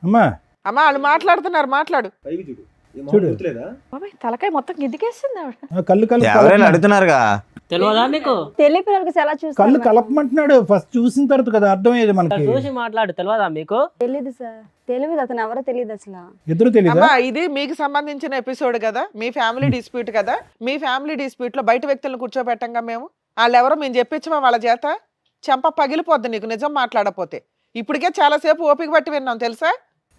అమ్మా అమ్మా వాళ్ళు మాట్లాడుతున్నారు, మాట్లాడు. చూడు. బాబాయ్, తలకాయ మొత్తం గిద్దికేస్తుంది ఆవిడ. ఆ కళ్ళు కళ్ళు ఎవరైనా అడుగుతున్నారుగా. తెలియదా నీకు? తెలియని పిల్లలకి ఎలా కళ్ళు చూస్తారు? కలపమంటున్నాడు. ఫస్ట్ చూసిన తర్వాత కదా అర్థమయ్యేది మనకి. చూసి మాట్లాడు. తెలియదా మీకు? తెలియదు సార్, తెలియదు, అతను ఎవరో తెలియదు అసలు. ఎదురు తెలీదా? అమ్మా ఇది మీకు సంబంధించిన ఎపిసోడ్ కదా, మీ ఫ్యామిలీ డిస్ప్యూట్ కదా. మీ ఫ్యామిలీ డిస్ప్యూట్ లో బయట వ్యక్తులను కూర్చోబెట్టంగా మేము. వాళ్ళు ఎవరో మేము చెప్పించమా వాళ్ళ చేత? చెంప పగిలిపోద్ది నీకు నిజం మాట్లాడపోతే. ఇప్పటికే చాలా సేపు ఓపిక పట్టి విన్నాం తెలుసా.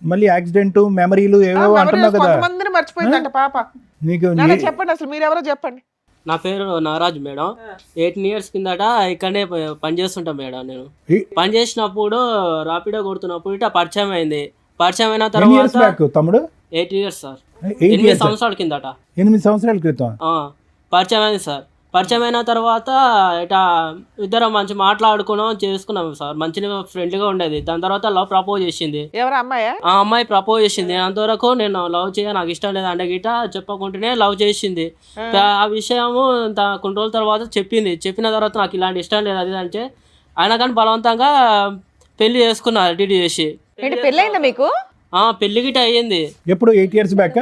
మళ్ళీ యాక్సిడెంట్ మెమరీలు ఏవో అంటున్నావు కదా. కొంతమందిని మర్చిపోయిందంట పాప. నీకు నాన్న చెప్పండి అసలు మీరెవరో చెప్పండి. నా పేరు నాగరాజు మేడం. 18 years కిందట ఇక్కడనే పని చేస్తుంటా మేడం. నేను పని చేసినప్పుడు రాపిడో కొడుతున్నప్పుడు ఇట్లా పరిచయం అయింది. పరిచయం అయిన ఎన్ని ఇయర్స్ తర్వాత బ్యాక్ తమ్ముడు? 8 years సార్. 8 8 years. సంవత్సరాల కిందట. 8 సంవత్సరాల క్రితం. పరిచయం అయింది సార్. పరిచయం అయిన తర్వాత ఇట్లా ఇద్దరం మంచి మాట్లాడుకున్నాం, చేసుకున్నాం సార్. మంచిగా ఫ్రెండ్లీగా ఉండేది. దాని తర్వాత లవ్ ప్రపోజ్ చేసింది. ఎవరు అమ్మాయా? ఆ అమ్మాయి ప్రపోజ్ చేసింది. అంతవరకు నేను లవ్ చేయ, నాకు ఇష్టం లేదు అంటే గిట చెప్పకుంటేనే లవ్ చేసింది. ఆ విషయము కొన్ని రోజుల తర్వాత చెప్పింది. చెప్పిన తర్వాత నాకు ఇలాంటి ఇష్టం లేదు అది అంటే, అయినా కానీ బలవంతంగా పెళ్లి చేసుకున్నారు డీడీ చేసి. ఏంటి పెళ్ళయిందా మీకు? పెళ్లి గిట అయ్యింది. ఎప్పుడు 8 years బ్యాక్?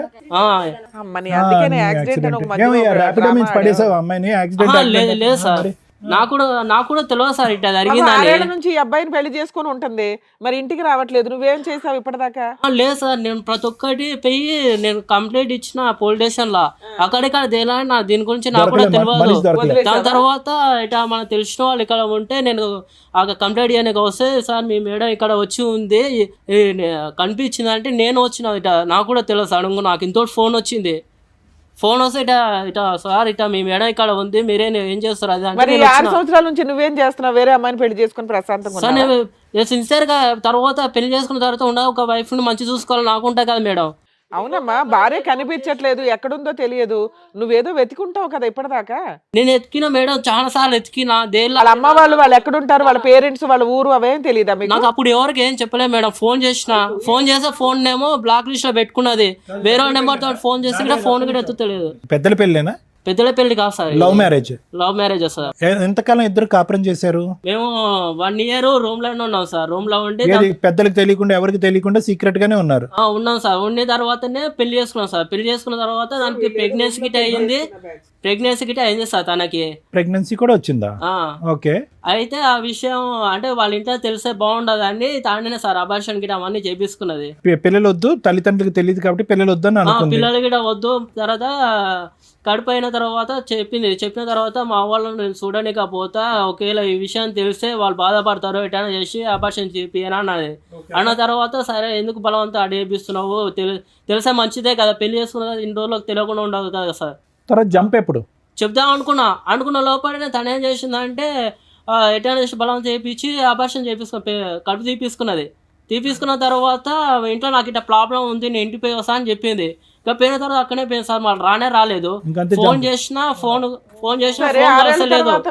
అమ్మని అందుకనే యాక్సిడెంట్ అని ఒక మధ్యలో ఒక ర్యాపిడో డ్రామా మీన్స్ పడేసావు అమ్మాయిని యాక్సిడెంట్? లేదు సార్, నాకు కూడా తెలియదు సార్ ఇట్లా జరిగిందని. 6 ఏళ్ల నుంచి ఈ అబ్బాయిని పెళ్లి చేసుకొని ఉంటుంది, మరి ఇంటికి రావట్లేదు. నువ్వేం చేసావు ఇప్పటిదాకా? లేదు సార్, నేను ప్రతి ఒక్కటి పోయి నేను కంప్లైంట్ ఇచ్చిన పోలీస్ స్టేషన్ లా. అక్కడిక్కడ దేలా దీని గురించి నాకు కూడా తెలియదు. దాని తర్వాత ఇట్లా మనకు తెలిసిన వాళ్ళు ఇక్కడ ఉంటే నేను ఆ కంప్లైంట్ చేయడానికి వస్తే, సార్ మీ మేడం ఇక్కడ వచ్చి ఉంది కనిపించింది అంటే నేను వచ్చిన ఇట. నాకు కూడా తెలియదు సడన్ గా నాకు ఇంతోటి ఫోన్ వచ్చింది. ఫోన్ వస్తే ఇట సార్ ఇట మీ మేడం ఇక్కడ ఉంది, మీరే ఏం చేస్తారు అది అంటే. మరి 6 సంవత్సరాల నుంచి నువ్వేం చేస్తున్నావు? వేరే అమ్మాయిని పెళ్లి చేసుకుని ప్రశాంతంగా సార్ ఉన్నావా? నేను సిన్సియర్ గా తర్వాత పెళ్లి చేసుకున్న తర్వాత ఉండ ఒక వైఫ్ ని మంచి చూసుకోవాలి నాకు ఉంటాయి కదా మేడం. అవునమ్మా, భార్య కనిపించట్లేదు, ఎక్కడుందో తెలియదు, నువ్వేదో వెతుకుంటావు కదా ఇప్పటిదాకా. నేను ఎత్తికిన మేడం, చాలా సార్లు ఎత్తికిన. వాళ్ళ అమ్మ వాళ్ళు ఎక్కడుంటారు, వాళ్ళ పేరెంట్స్, వాళ్ళ ఊరు అవేం తెలియదా మీకు? నాకు అప్పుడు ఎవరికి ఏం చెప్పలేదు మేడం. ఫోన్ చేస్తే ఫోన్ ఏమో బ్లాక్ లిస్ట్ లో పెట్టుకున్నది. వేరే నెంబర్ తో ఫోన్ చేసి కూడా ఫోన్ కూడా ఎత్తుతలేదు. పెద్దల పెళ్ళేనా? పెద్దల పెళ్లి కాదు sir, love marriage. Love marriage sir. ఎంతకాలం ఇద్దరు కాపురం చేశారు? మేము 1 year రూమ్ లోనే ఉన్నాం సార్. రూమ్ లో ఉండి పెద్దలకు తెలియకుండా ఎవరికి తెలియకుండా సీక్రెట్ గానే ఉన్నారు? ఉన్నాం సార్. ఉన్న తర్వాతనే పెళ్లి చేసుకున్నాం సార్. పెళ్లి చేసుకున్న తర్వాత దానికి ప్రెగ్నెన్సీ గిట్ అయింది సార్. తనకి ప్రెగ్నెన్సీ కూడా వచ్చిందా? ఓకే. అయితే ఆ విషయం అంటే వాళ్ళ ఇంట్లో తెలిసే బాగుండదు అని తానే సార్ అబార్షన్ గిట అవన్నీ చేపించుకున్నది. పిల్లలు వద్దు, తల్లిదండ్రులకు తెలియదు కాబట్టి పిల్లలు వద్దు అని అనుకుంది. పిల్లలు గిట వద్దు. తర్వాత కడుపు అయిన తర్వాత చెప్పిన తర్వాత మా వాళ్ళని నేను చూడలేకపోతా, ఒకవేళ ఈ విషయం తెలిస్తే వాళ్ళు బాధపడతారు, ఎటైనా చేసి అబార్షన్ చేపియని అన్నది. అన్న తర్వాత సరే ఎందుకు బలవంతం అడిగిస్తున్నావు, తెలిసే మంచిదే కదా, పెళ్లి చేసుకున్న ఇన్ని రోజులకు తెలియకుండా ఉండదు కదా సార్. తర్వాత జంప్ ఎప్పుడు చెప్దాం అనుకున్న లోపలనే తను ఏం చేసిందంటే ఎటైనా చేసి బలవంతం చేయించి అబార్షన్ కడుపు తీపించుకున్న తర్వాత ఇంట్లో నాకు ఇట్లా ప్రాబ్లం ఉంది, నేను ఇంటికి వస్తా అని చెప్పింది. ఇంకా పోయిన తర్వాత అక్కడే పోయింది సార్. మళ్ళీ రాలేదు. ఫోన్ చేసినా ఫోన్ చేసిన సరే ఫోన్ 6 ఏళ్ల వస్తలేదు. తర్వాత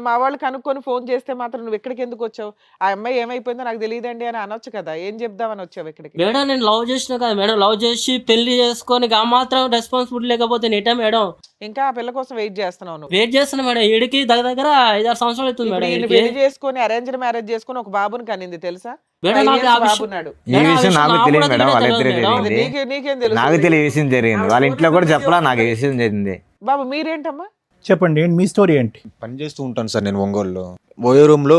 మా వాళ్ళు కనుక్కొని ఫోన్ చేస్తే మాత్రం నువ్వు ఎక్కడికి ఎందుకు వచ్చావు? ఆ అమ్మాయి ఏమైపోయిందో నాకు తెలియదండి అని అనొచ్చు కదా, ఏం చెప్దామని వచ్చావు ఇక్కడికి? మేడం నేను లవ్ చేసిన కదా మేడం, లవ్ చేసి పెళ్లి చేసుకొని ఆ మాత్రం రెస్పాన్సిబిలిటీ లేకపోతే నేటా మేడం ఇంకా ఆ పిల్ల కోసం వెయిట్ చేస్తున్నావు నువ్వు? వెయిట్ చేస్తున్నా మేడం. ఈడికి దగ్గర 5-6 సంవత్సరాలు అవుతుంది ఇప్పుడు మేడం. ఈయన ఈడికి పెళ్లి చేసుకొని అరేంజ్డ్ మ్యారేజ్ చేసుకొని ఒక బాబుని కనింది తెలుసా? మేడం 5 నాకు years ఆ విషయం- బాబున్నాడు. ఈ విషయం నాకు నాకు తెలియదు కూడా మేడం, వాళ్ళిద్దరే తెలియదు మేడం. తెలియంది. నీకేం తెలుసు? నాకు తెలియ విషయం జరిగింది, వాళ్ళ ఇంట్లో కూడా చెప్పలా, నాకు ఈ విషయం జరిగింది. బాబు మీరేంటమ్మా? చెప్పండి ఏంటి మీ స్టోరీ ఏంటి? పని చేస్తూ ఉంటాను సార్ నేను ఒంగోలులో. ఓయో రూమ్లో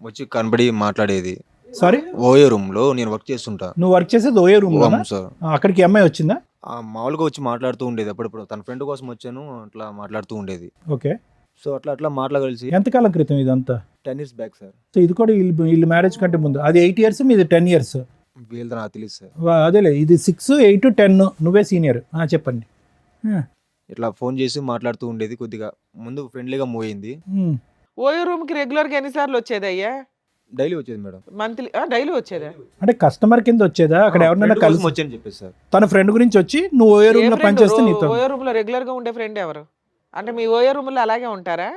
వచ్చి కనబడి మాట్లాడేది. సారీ, ఓయో రూమ్లో నేను వర్క్ చేస్తుంటా. నువ్వు వర్క్ చేసేది ఓయో రూమ్ లో? అవును సార్. అక్కడికి అమ్మాయి వచ్చిందా? మామూలుగా వచ్చి మాట్లాడుతూ ఉండేది అప్పుడప్పుడు. తన ఫ్రెండ్ కోసం వచ్చాను, అట్లా మాట్లాడుతూ ఉండేది. ఓకే, సో అట్లా మాట్లాడగలిసి ఎంతకాలం క్రితం ఇదంతా? 10 years బ్యాక్ సార్. సో ఇది కూడా వీళ్ళు మ్యారేజ్ కంటే ముందు. అది 8 years, మీది 10 years. వీళ్ళతో నాకు తెలియదు సార్. అదేలే, ఇది 6, 8, 10, నువ్వే సీనియర్. చెప్పండి. ఇట్లా ఫోన్ చేసి మాట్లాడుతూ ఉండేది. కొద్దిగా ముందు ఫ్రెండ్లీగా మూవ్ అయింది. ఓయో రూమ్ కి రెగ్యులర్ గా ఎన్నిసార్లు వచ్చేది అయ్యా? డైలీ వచ్చేది మేడం. మంత్లీ డైలీ వచ్చేదా? అంటే కస్టమర్ కింద వచ్చేదా? అక్కడ ఎవరినైనా Friend కోసం కలిసి వచ్చాను చెప్పేసి సార్. తన ఫ్రెండ్ గురించి వచ్చి నువ్వు ఓయో రూమ్ లో పనిచేస్తే నీతో? ఓయో రూమ్ లో రెగ్యులర్ గా ఉండే ఫ్రెండ్ ఎవరు? అంటే మీ ఓయో రూమ్ లో అలాగే ఉంటారా?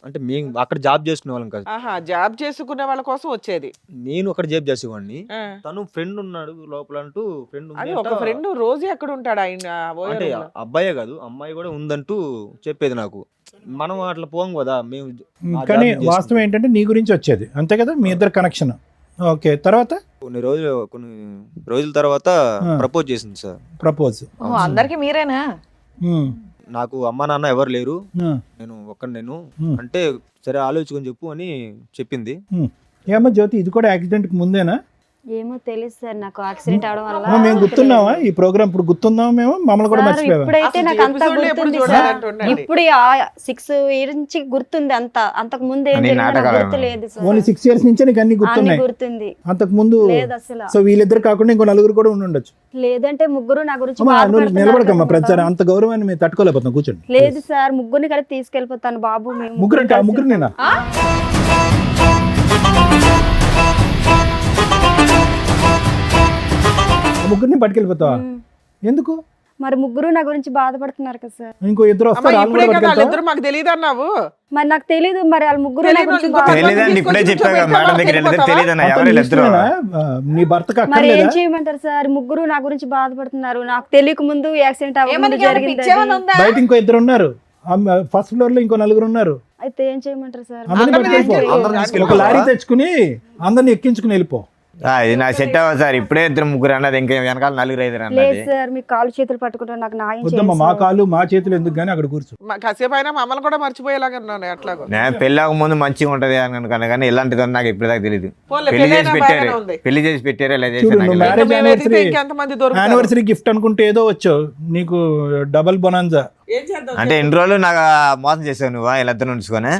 అంటే మేము అక్కడ జాబ్ చేసుకునే వాళ్ళం కాదు. ఆహా, జాబ్ చేసుకునే వాళ్ళ కోసం వచ్చేది. నేను అక్కడ జాబ్ చేసేవాడిని. ఆ. తను ఫ్రెండ్ ఉన్నాడు లోపల అంటూ ఫ్రెండ్ అది ఒక ఫ్రెండ్ రోజు ఎక్కడ ఉంటాడు ఆయన ఓయో అంటే రూమ్ లో? అబ్బాయే కాదు అమ్మాయి కూడా ఉందంటూ చెప్పేది నాకు. మనం అట్లా పోం కదా మేము. ఆ కానీ జాబ్ వాస్తవం ఏంటంటే నీ గురించి వచ్చేది, అంతే కదా? మీ ఇద్దరు కనెక్షన్. ఓకే, తర్వాత కొన్ని రోజుల తర్వాత ప్రపోజ్ చేసింది సార్. ప్రపోజ్. అందరికి మీరేనా? నాకు అమ్మ నాన్న ఎవరు లేరు, నేను నేను అంటే సరే ఆలోచించుకొని చెప్పు అని చెప్పింది. ఏమో జ్యోతి, ఇది కూడా యాక్సిడెంట్ కి ముందేనా? ఏమో తెలియదు సార్, నాకు యాక్సిడెంట్ అవడం వల్ల. మేము గుర్తున్నావా ఈ ప్రోగ్రామ్? ఇప్పుడు గుర్తున్నావా మేము? మమ్మల్ని కూడా సార్, మర్చిపోయావా? ఇప్పుడైతే అసలు నాకు అంత episode లో ఎప్పుడు గుర్తుంది సార్. చూడాలంటుండండి. ఇప్పుడు 6 years నుంచి గుర్తుంది అంత. అంతకు ముందు ఏం అన్ని జరిగిందో నాకు నాటకాలు గుర్తు లేదు సార్. ఓన్లీ 6 years నుంచే నీకు అన్ని అన్ని గుర్తున్నాయి? గుర్తుంది. అంతకు ముందు లేదు అసలు. సో వీళ్ళిద్దరు కాకుండా ఇంకో నలుగురు కూడా ఉండుండొచ్చు. లేదంటే ముగ్గురు నా గురించి అమ్మా, నువ్వు బాధపడుతున్నారు నిలబడకమ్మా, కదా. ప్రచారం అంత గౌరవాన్ని మేము తట్టుకోలేకపోతున్నాం. కూర్చోండి. లేదు సార్, ముగ్గురిని కలిపి తీసుకెళ్ళిపోతాను బాబు. మేము ముగ్గురు అంటే ఆ కలిసి ముగ్గురు నేనా? ముగ్గురిని పట్టుకెళ్ళిపోతావా? ఎందుకు? మరి ముగ్గురు నా గురించి బాధపడుతున్నారు కదా సార్. ఇంకో ఇద్దరు అమ్మా, వస్తారు, వాళ్ళు ఇప్పుడే కూడా కదా పట్టుకెళ్తావా? వాళ్ళిద్దరు మాకు తెలియదు అన్నావు. మరి నాకు తెలీదు, మరి వాళ్ళ ముగ్గురు నా తెలీదు, గురించి ఇంకో బాధ- తెలియదని ఇప్పుడే చెప్పాక మేడం దగ్గర వెళ్ళితే తెలియదన్న అతను ఎవరు నీ వీళ్ళిద్దరు? ఇష్టమేనా? నీ భర్తకు మరి ఏం అక్కర్లేదా? చేయమంటారు సార్? ముగ్గురు నా గురించి బాధపడుతున్నారు. నాకు తెలియక ముందు యాక్సిడెంట్ అవ్వకముందు జరిగింది అది. బయట ఇంకో ఇద్దరు ఉన్నారు, ఫస్ట్ ఫ్లోర్ లో ఇంకో నలుగురు ఉన్నారు. అయితే ఏం చేయమంటారు సార్? అందరిని అందరిని పట్టుకెళ్ళిపో. అందరిని ఒక తీసుకెళ్ళిపోవా? లారీ తెచ్చుకుని అందరిని ఎక్కించుకుని వెళ్ళిపో. ఇది నా సెట్ అవ్వదు సార్. ఇప్పుడే 2-3 అన్నది, ఇంకా వెనకాల 4-5 లేదు అన్నది. సార్, మీ కాళ్ళు చేతులు పట్టుకుంటారు, నాకు న్యాయం వద్దమ్మా, చేయండి మా సార్. కాళ్ళు మా చేతులు ఎందుకు గానీ అక్కడ కూర్చో. కాసేపు అయినా మమ్మల్ని కూడా మర్చిపోయేలాగా ఉన్నాను అట్లాగో. నేను పెళ్ళాక ముందు మంచిగా ఉంటది అని అనుకున్నా, కానీ ఇలాంటిది నాకు ఇప్పటిదాకా తెలియదు. పోన్లే, పెళ్లి చేసి పెళ్ళైనా పెట్టారు, బాగానే ఉంది. పెళ్లి చేసి పెట్టారు, ఇలా చూడు, చేసి నువ్వు నాకు మ్యారేజ్ మేము వెతికితే యానివర్సరీ ఇంకెంతమంది దొరుకుతారు? యానివర్సరీ గిఫ్ట్ అనుకుంటే ఏదో వచ్చావు, నీకు డబల్ బొనాన్జా. ఏం చేద్దాం? అంటే ఎన్ని రోజులు నాకు మోసం చేసావు నువ్వు వీళ్ళిద్దరు ఉంచుకొని?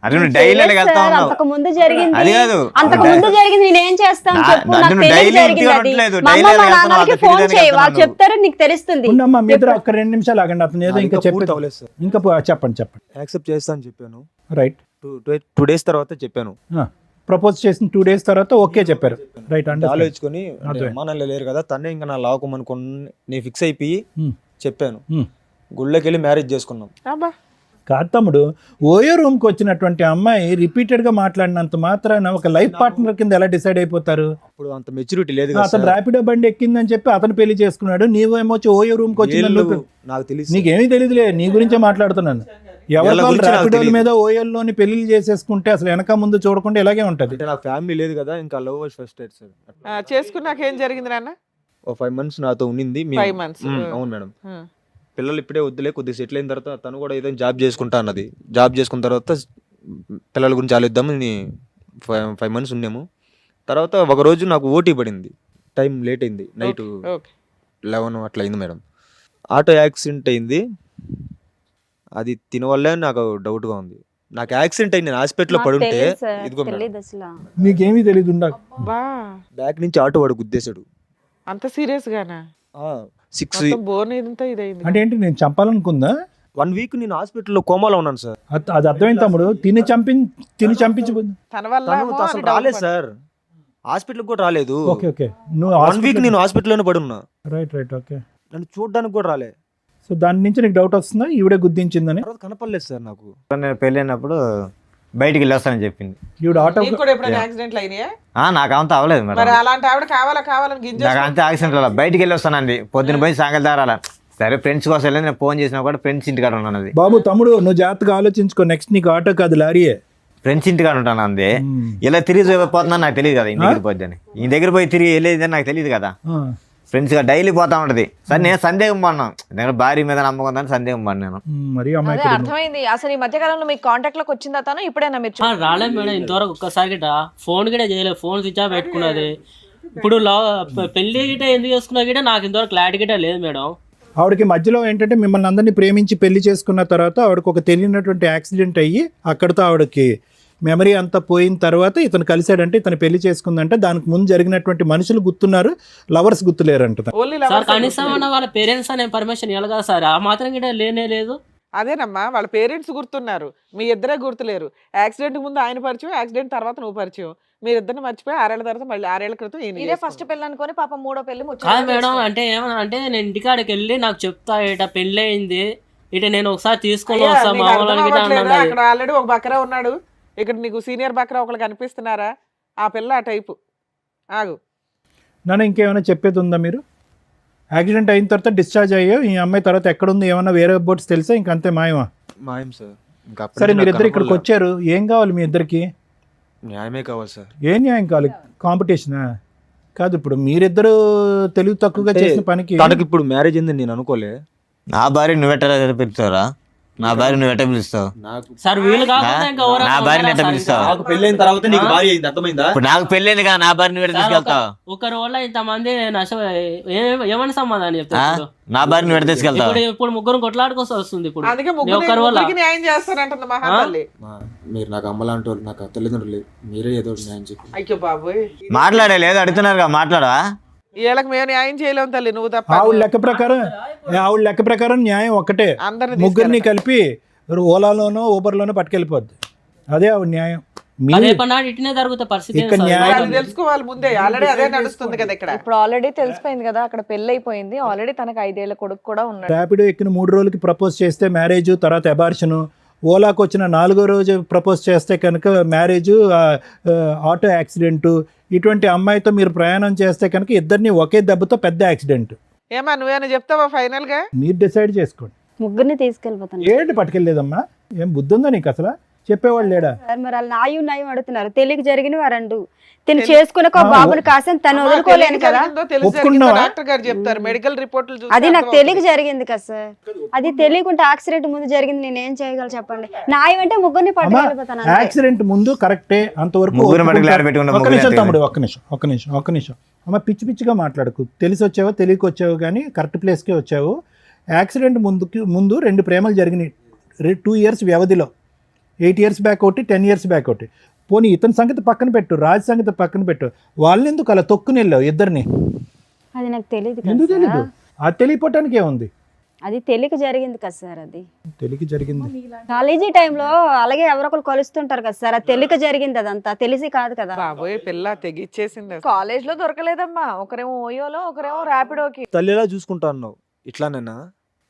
అంటే నువ్వు డైలీ లేదు వెళ్తా సార్, ఉన్నావు. అంతకు ముందు జరిగింది. అది కాదు. అంతకు ముందు జరిగింది, నేనేం చేస్తాను చెప్పు? నా- నాకు నువ్వు తెలియదు డైలీ జరిగింది ఇంటికి అది. రావట్లేదు, మా డైలీ అమ్మ మా వెళ్తున్నావు, నాన్నకి అక్కడ ఫోన్ తిరిగి చేయి, వాళ్ళు వెళ్తున్నావు. చెప్తారు, నీకు తెలుస్తుంది. ఉండమ్మా, మీ ఇద్దరు ఒక్క 2 నిమిషాలు ఆగండి. అతను ఏదో ఇంకా పూర్తి చెప్పి అవ్వలేదు సార్. ఇంకా చెప్పండి. యాక్సెప్ట్ చేస్తా అని చెప్పాను. రైట్. 2 days తర్వాత చెప్పాను. ప్రపోజ్ చేసిన 2 days తర్వాత ఓకే చెప్పారు. రైట్. అంటే ఆలోచించుకొని అర్థమైంది. అమ్మా నాన్న లేరు కదా, తనే ఇంకా నా లావుకోమనుకుని నేను ఫిక్స్ అయిపోయి చెప్పాను. హ్మ్. గుళ్ళకి వెళ్ళి మ్యారేజ్ చేసుకున్నాం. అబ్బా, కాదు తమ్ముడు, ఓయో రూమ్ కి వచ్చినటువంటి అమ్మాయి రిపీటెడ్ గా మాట్లాడినంత మాత్రాన ఒక లైఫ్ పార్ట్నర్ కింద ఎలా డిసైడ్ అయిపోతారు? అప్పుడు అంత మెచ్యూరిటీ లేదు కదా అతను సార్. ర్యాపిడో బండి ఎక్కిందని చెప్పి అతను పెళ్లి చేసుకున్నాడు, నీవేమో వచ్చి ఓయో రూమ్ కి వచ్చిందని వీళ్ళు నువ్వు- నాకు తెలియదు. నీకేమీ తెలియదులే, నీ గురించే మాట్లాడుతున్నాను. ఎవరి వీళ్ళ గురించి నాకు ర్యాపిడోల తెలీదు. మీద ఓయోల్లోని పెళ్లి చేసేసుకుంటే అసలు వెనక ముందు చూడకుండా ఇలాగే ఉంటది. అంటే నాకు ఫ్యామిలీ లేదు కదా, ఇంకా లవ్ ఫస్ట్ డేట్ సార్. చేసుకున్నాక ఏం జరిగింది నాన్న? ఓ 5 months నాతో ఉండింది. 5 months. అవును మేడం. పిల్లలు ఇప్పుడే వద్దులే, కొద్దిగా సెటిల్ అయిన తర్వాత తను కూడా ఏదైనా జాబ్ చేసుకుంటా అన్నది. జాబ్ చేసుకున్న తర్వాత పిల్లల గురించి ఆలోచిద్దామని 5 months ఉన్నాము. తర్వాత ఒక రోజు నాకు ఓటీ పడింది, టైం లేట్ అయింది, నైట్ ఓకే. 11 అట్లా అయింది మేడం. ఆటో యాక్సిడెంట్ అయింది. అది తినవల్లే నాకు డౌట్గా ఉంది. నాకు యాక్సిడెంట్ అయింది, నేను హాస్పిటల్లో నాకు పడుంటే తెలీదు సార్, ఇదిగో మేడం తెలీదు అసలు. నీకేమీ తెలియదు ఉండాలి. బా, బ్యాక్ నుంచి ఆటో వాడు గుద్దేశాడు. అంత సీరియస్ గానా? 1 ఇదైంది. అంటే ఏంటి, నేను చంపాలనుకుందా? week నేను హాస్పిటల్లో కోమాలో ఉన్నాను సార్. అది అర్థమైంది తమ్ముడు. తిని చంపించి తన వల్ల తను ఏమో అసలు అని doubt రాలేదు పడ్డా. సార్, హాస్పిటల్కి కూడా రాలేదు. Okay okay. నువ్వు 1 week నేను హాస్పిటల్లోనే పడున్నా. Right right. ఓకే. నన్ను చూడడానికి కూడా రాలే. సో దాని నుంచి నీకు డౌట్ వస్తుందా ఈవిడే గుద్దించిందని? తర్వాత కనపడలేదు సార్ నాకు. నేను పెళ్ళైనప్పుడు బయటికి వెళ్ళొస్తానని చెప్పింది. ఈవిడ ఆటో నీకు కూడా ఎప్పుడైనా యాక్సిడెంట్లు అయినాయా? నాకు అంత అవ్వలేదు మేడం. మరి అలాంటి ఆవిడ కావాలని గింజ నాకు అంతే యాక్సిడెంట్ అలా బయటికి వెళ్ళి వస్తానండి. పొద్దున పోయి సాయంకాలం దాకా అలా. సరే ఫ్రెండ్స్ కోసం వెళ్ళి నేను ఫోన్ చేసినా కూడా ఫ్రెండ్స్ ఇంటికాడ ఉన్నాను. అది బాబు తమ్ముడు నువ్వు జాగ్రత్తగా ఆలోచించుకో, నెక్స్ట్ నీకు ఆటో కాదు లారీయే. ఫ్రెండ్స్ ఇంటికాడ ఉంటాను అంది. ఇలా తిరిగి పోతున్నా నాకు తెలియదు కదా, ఇంటి దగ్గర పోద్దని. ఈ దగ్గర పోయి తిరిగి వెళ్ళేది నాకు తెలియదు కదా. ఫ్రెండ్స్ గా డైలీ పోతా ఉంటది. సరే నేను సందేహం పడినాను, నేను భార్య మీద నమ్మకం ఉందని సందేహం పడినాను. మరి అదే అమ్మాయి అర్థమైంది. అసలు ఈ మధ్య కాలంలో మీకు కాంటాక్ట్ లోకి వచ్చిందా తను? ఇప్పుడైనా మీరు రాలేదు మేడం ఇంతవరకు ఒక్కసారి గిట ఫోన్ గిట చేయలేదు. ఫోన్ స్విచ్ ఆఫ్ పెట్టుకున్నది. ఇప్పుడు పెళ్లి గిట ఎందుకు చేసుకున్నా గిట నాకు ఇంతవరకు క్లారిటీ గిట లేదు మేడం. ఆవిడకి మధ్యలో ఏంటంటే మిమ్మల్ని అందరినీ ప్రేమించి పెళ్లి చేసుకున్న తర్వాత ఆవిడకి ఒక తెలియనటువంటి యాక్సిడెంట్ అయ్యి అక్కడితో ఆవిడకి మెమరీ అంతా పోయిన తర్వాత ఇతను కలిశాడంటే ఇతను పెళ్లి చేసుకుందంటే దానికి ముందు జరిగినటువంటి మనుషులు గుర్తున్నారు, లవర్స్ గుర్తులేరంట. ఓన్లీ సార్ కనీసం వాళ్ళ పేరెంట్స్ అనే పర్మిషన్ ఇవ్వాలి కదా సార్, ఆ మాత్రం గిట లేనే లేదు. అదేనమ్మా, వాళ్ళ పేరెంట్స్ గుర్తున్నారు, మీ ఇద్దరే గుర్తులేరు. యాక్సిడెంట్ ముందు ఆయన పరిచయం, యాక్సిడెంట్ తర్వాత నువ్వు పరిచయం. మీరిద్దరిని మర్చిపోయి 6 ఏళ్ల తర్వాత మళ్ళీ 6 ఏళ్ల క్రితం ఇదే ఫస్ట్ పెళ్ళి అనుకొని పాపం మూడో పెళ్లి కాదు మేడం, అంటే ఏమన్నా అంటే నేను ఇంటికాడికి వెళ్ళి నాకు చెప్తా ఇట పెళ్ళి అయింది, ఇట నేను ఒకసారి తీసుకొని వస్తా మామూలు గిట అన్నది. అక్కడ ఆల్రెడీ ఒక బకరా ఉన్నాడు, ఇక్కడ నీకు సీనియర్ బకరా ఒకళ్ళు కనిపిస్తున్నారా? ఆ పిల్ల ఆ టైపు. ఆగు నాన్న ఇంకేమైనా చెప్పేది ఉందా? మీరు యాక్సిడెంట్ అయిన తర్వాత డిశ్చార్జ్ అయ్యో ఈ అమ్మాయి తర్వాత ఎక్కడుంది ఏమన్నా వేరే బోట్స్ తెలుసా? ఇంకంతే మాయమా? మాయం సార్. ఇంకా సరే మీరిద్దరు ఇక్కడికి వచ్చారు, ఏం కావాలి మీ ఇద్దరికి? న్యాయమే కావాలి సార్. ఏ న్యాయం కావాలి? కాంపిటీషనా కాదు. ఇప్పుడు మీరిద్దరు తెలివి తక్కువగా చేసిన పనికి తనకి ఇప్పుడు మ్యారేజ్ అయిందని నేను అనుకోలే. నా భార్య నువ్వెట్ట పిలుస్తావురా? నా భార్య నువ్వెట్ట పిలుస్తావు? సార్ వీళ్ళు కాకుండా ఇంకా ఎవరైనా నా భార్య ఉన్నారా ఎట్ట సార్ పిలుస్తావు? నాకు పెళ్ళైన తర్వాత నీకు భార్య అయింది, అర్థమైందా? ఇప్పుడు నాకు పెళ్ళైంది కదా, నా భార్య నువ్వెట్ట తీసుకెళ్తావు? ఒకరి వల్ల ఇంతమంది నష్టం ఏమని సమాధానం చెప్తారు? నా భార్య నువ్వెట్ట తీసుకెళ్తావు? ఇప్పుడు ముగ్గురు కొట్లాడుకోసం వస్తుంది. ఇప్పుడు అందుకే ఒకరి వల్ల ముగ్గురికి న్యాయం చేస్తారంటుంది మహాతల్లి. మీరు నాకు అమ్మలాంటి వాళ్ళు, నాకు తల్లిదండ్రులు, మీరే ఏదో న్యాయం చెప్పి. అయ్యో బాబోయ్, మాట్లాడే లేదు అడుగుతున్నారు, మాట్లాడవా? వీళ్ళకి మేము న్యాయం చేయలేము తల్లి, నువ్వు తప్ప. ఆవిడ లెక్క ప్రకారం న్యాయం ఒక్కటే, అందరిని ముగ్గురిని కలిపి ఓలాలోనో ఊబర్లోనో పట్టుకెళ్ళిపోద్ది. అదే ఆవిడ న్యాయం. రేపన్నాడు ఇటునే జరుగుతాయి పరిస్థితి. ఇక్కడ న్యాయం వాళ్ళు తెలుసుకోవాలి ముందే, ఆల్రెడీ అదే నడుస్తుంది కదా ఇక్కడ. ఇప్పుడు ఆల్రెడీ తెలిసిపోయింది కదా, అక్కడ పెళ్లి అయిపోయింది ఆల్రెడీ. తనకు 5 ఏళ్ల కొడుకు కూడా ఉన్నాడు. ర్యాపిడో ఎక్కిన 3 రోజులకి ప్రపోజ్ చేస్తే మ్యారేజ్, తర్వాత అబార్షను. ఓలాకు వచ్చిన 4వ రోజు ప్రపోజ్ చేస్తే కనుక మ్యారేజ్, ఆటో యాక్సిడెంట్. ఇటువంటి అమ్మాయితో మీరు ప్రయాణం చేస్తే కనుక ఇద్దరిని ఒకే దెబ్బతో పెద్ద యాక్సిడెంట్. ఏమా నువ్వేనా చెప్తావా ఫైనల్ గా? మీరు డిసైడ్ చేసుకోండి. ముగ్గురిని తీసుకెళ్ళిపోతాను. ఏంటి పట్టుకెళ్ళలేదమ్మా? ఏం బుద్ధి ఉందా నీకు అసలు? చెప్పేవాళ్ళు లేడా? సార్ మరి వాళ్ళు నాయం అడుగుతున్నారు. తెలియక జరిగిన వారండు తిని చేసుకున్న ఒక బాబుని కాసం తను వదులుకోలేను కదా. ఒప్పుకున్నావా? డాక్టర్ గారు చెప్తారు, మెడికల్ రిపోర్ట్లు చూసి అది నాకు తెలియక జరిగింది కదా సార్. అది తెలియకుండా యాక్సిడెంట్ ముందు జరిగింది, నేను ఏం చేయగలను చెప్పండి? న్యాయం అంటే ముగ్గురిని పట్టుకెళ్ళిపోతాను. యాక్సిడెంట్ ముందు కరెక్టే, అంతవరకు ముగ్గురు మటుకు ఒప్పుకుంటా. లారీ పెట్టుకున్న ఒక్క ముగ్గురు నిమిషం ఎంత తమ్ముడు, ఒక్క నిమిషం. అమ్మ పిచ్చి పిచ్చిగా మాట్లాడకు. తెలిసి వచ్చావో తెలియక వచ్చావు కానీ కరెక్ట్ ప్లేస్కే వచ్చావు. యాక్సిడెంట్ ముందు 2 ప్రేమలు జరిగినాయి 2 ఇయర్స్ వ్యవధిలో. 8 ఇయర్స్ బ్యాక్ ఒకటి, 10 ఇయర్స్ బ్యాక్ ఒకటి. పోనీ ఇతని సంగతి పక్కన పెట్టు, రాజ్ సంగతి పక్కన పెట్టు. వాళ్ళని ఎందుకు అలా తొక్కుని వెళ్ళావు ఇద్దరిని? అది నాకు తెలియదు ఎందుకు కదా తెలీదు? సార్. అది తెలియపోవటానికి ఏముంది? అది తెలియక జరిగింది కదా సార్. అది తెలియక జరిగింది. కాలేజీ టైంలో అలాగే ఎవరొకరు కలుస్తుంటారు కదా సార్. అది తెలియక జరిగింది, అదంతా తెలిసి కాదు కదా. బాబోయ్ పిల్ల తెగిచ్చేసింది. కాలేజ్ లో దొరకలేదమ్మా, ఒకరేమో ఓయోలో ఒకరేమో ర్యాపిడోకి. తల్లిలా చూసుకుంటా అన్నావు, ఇట్లానేనా?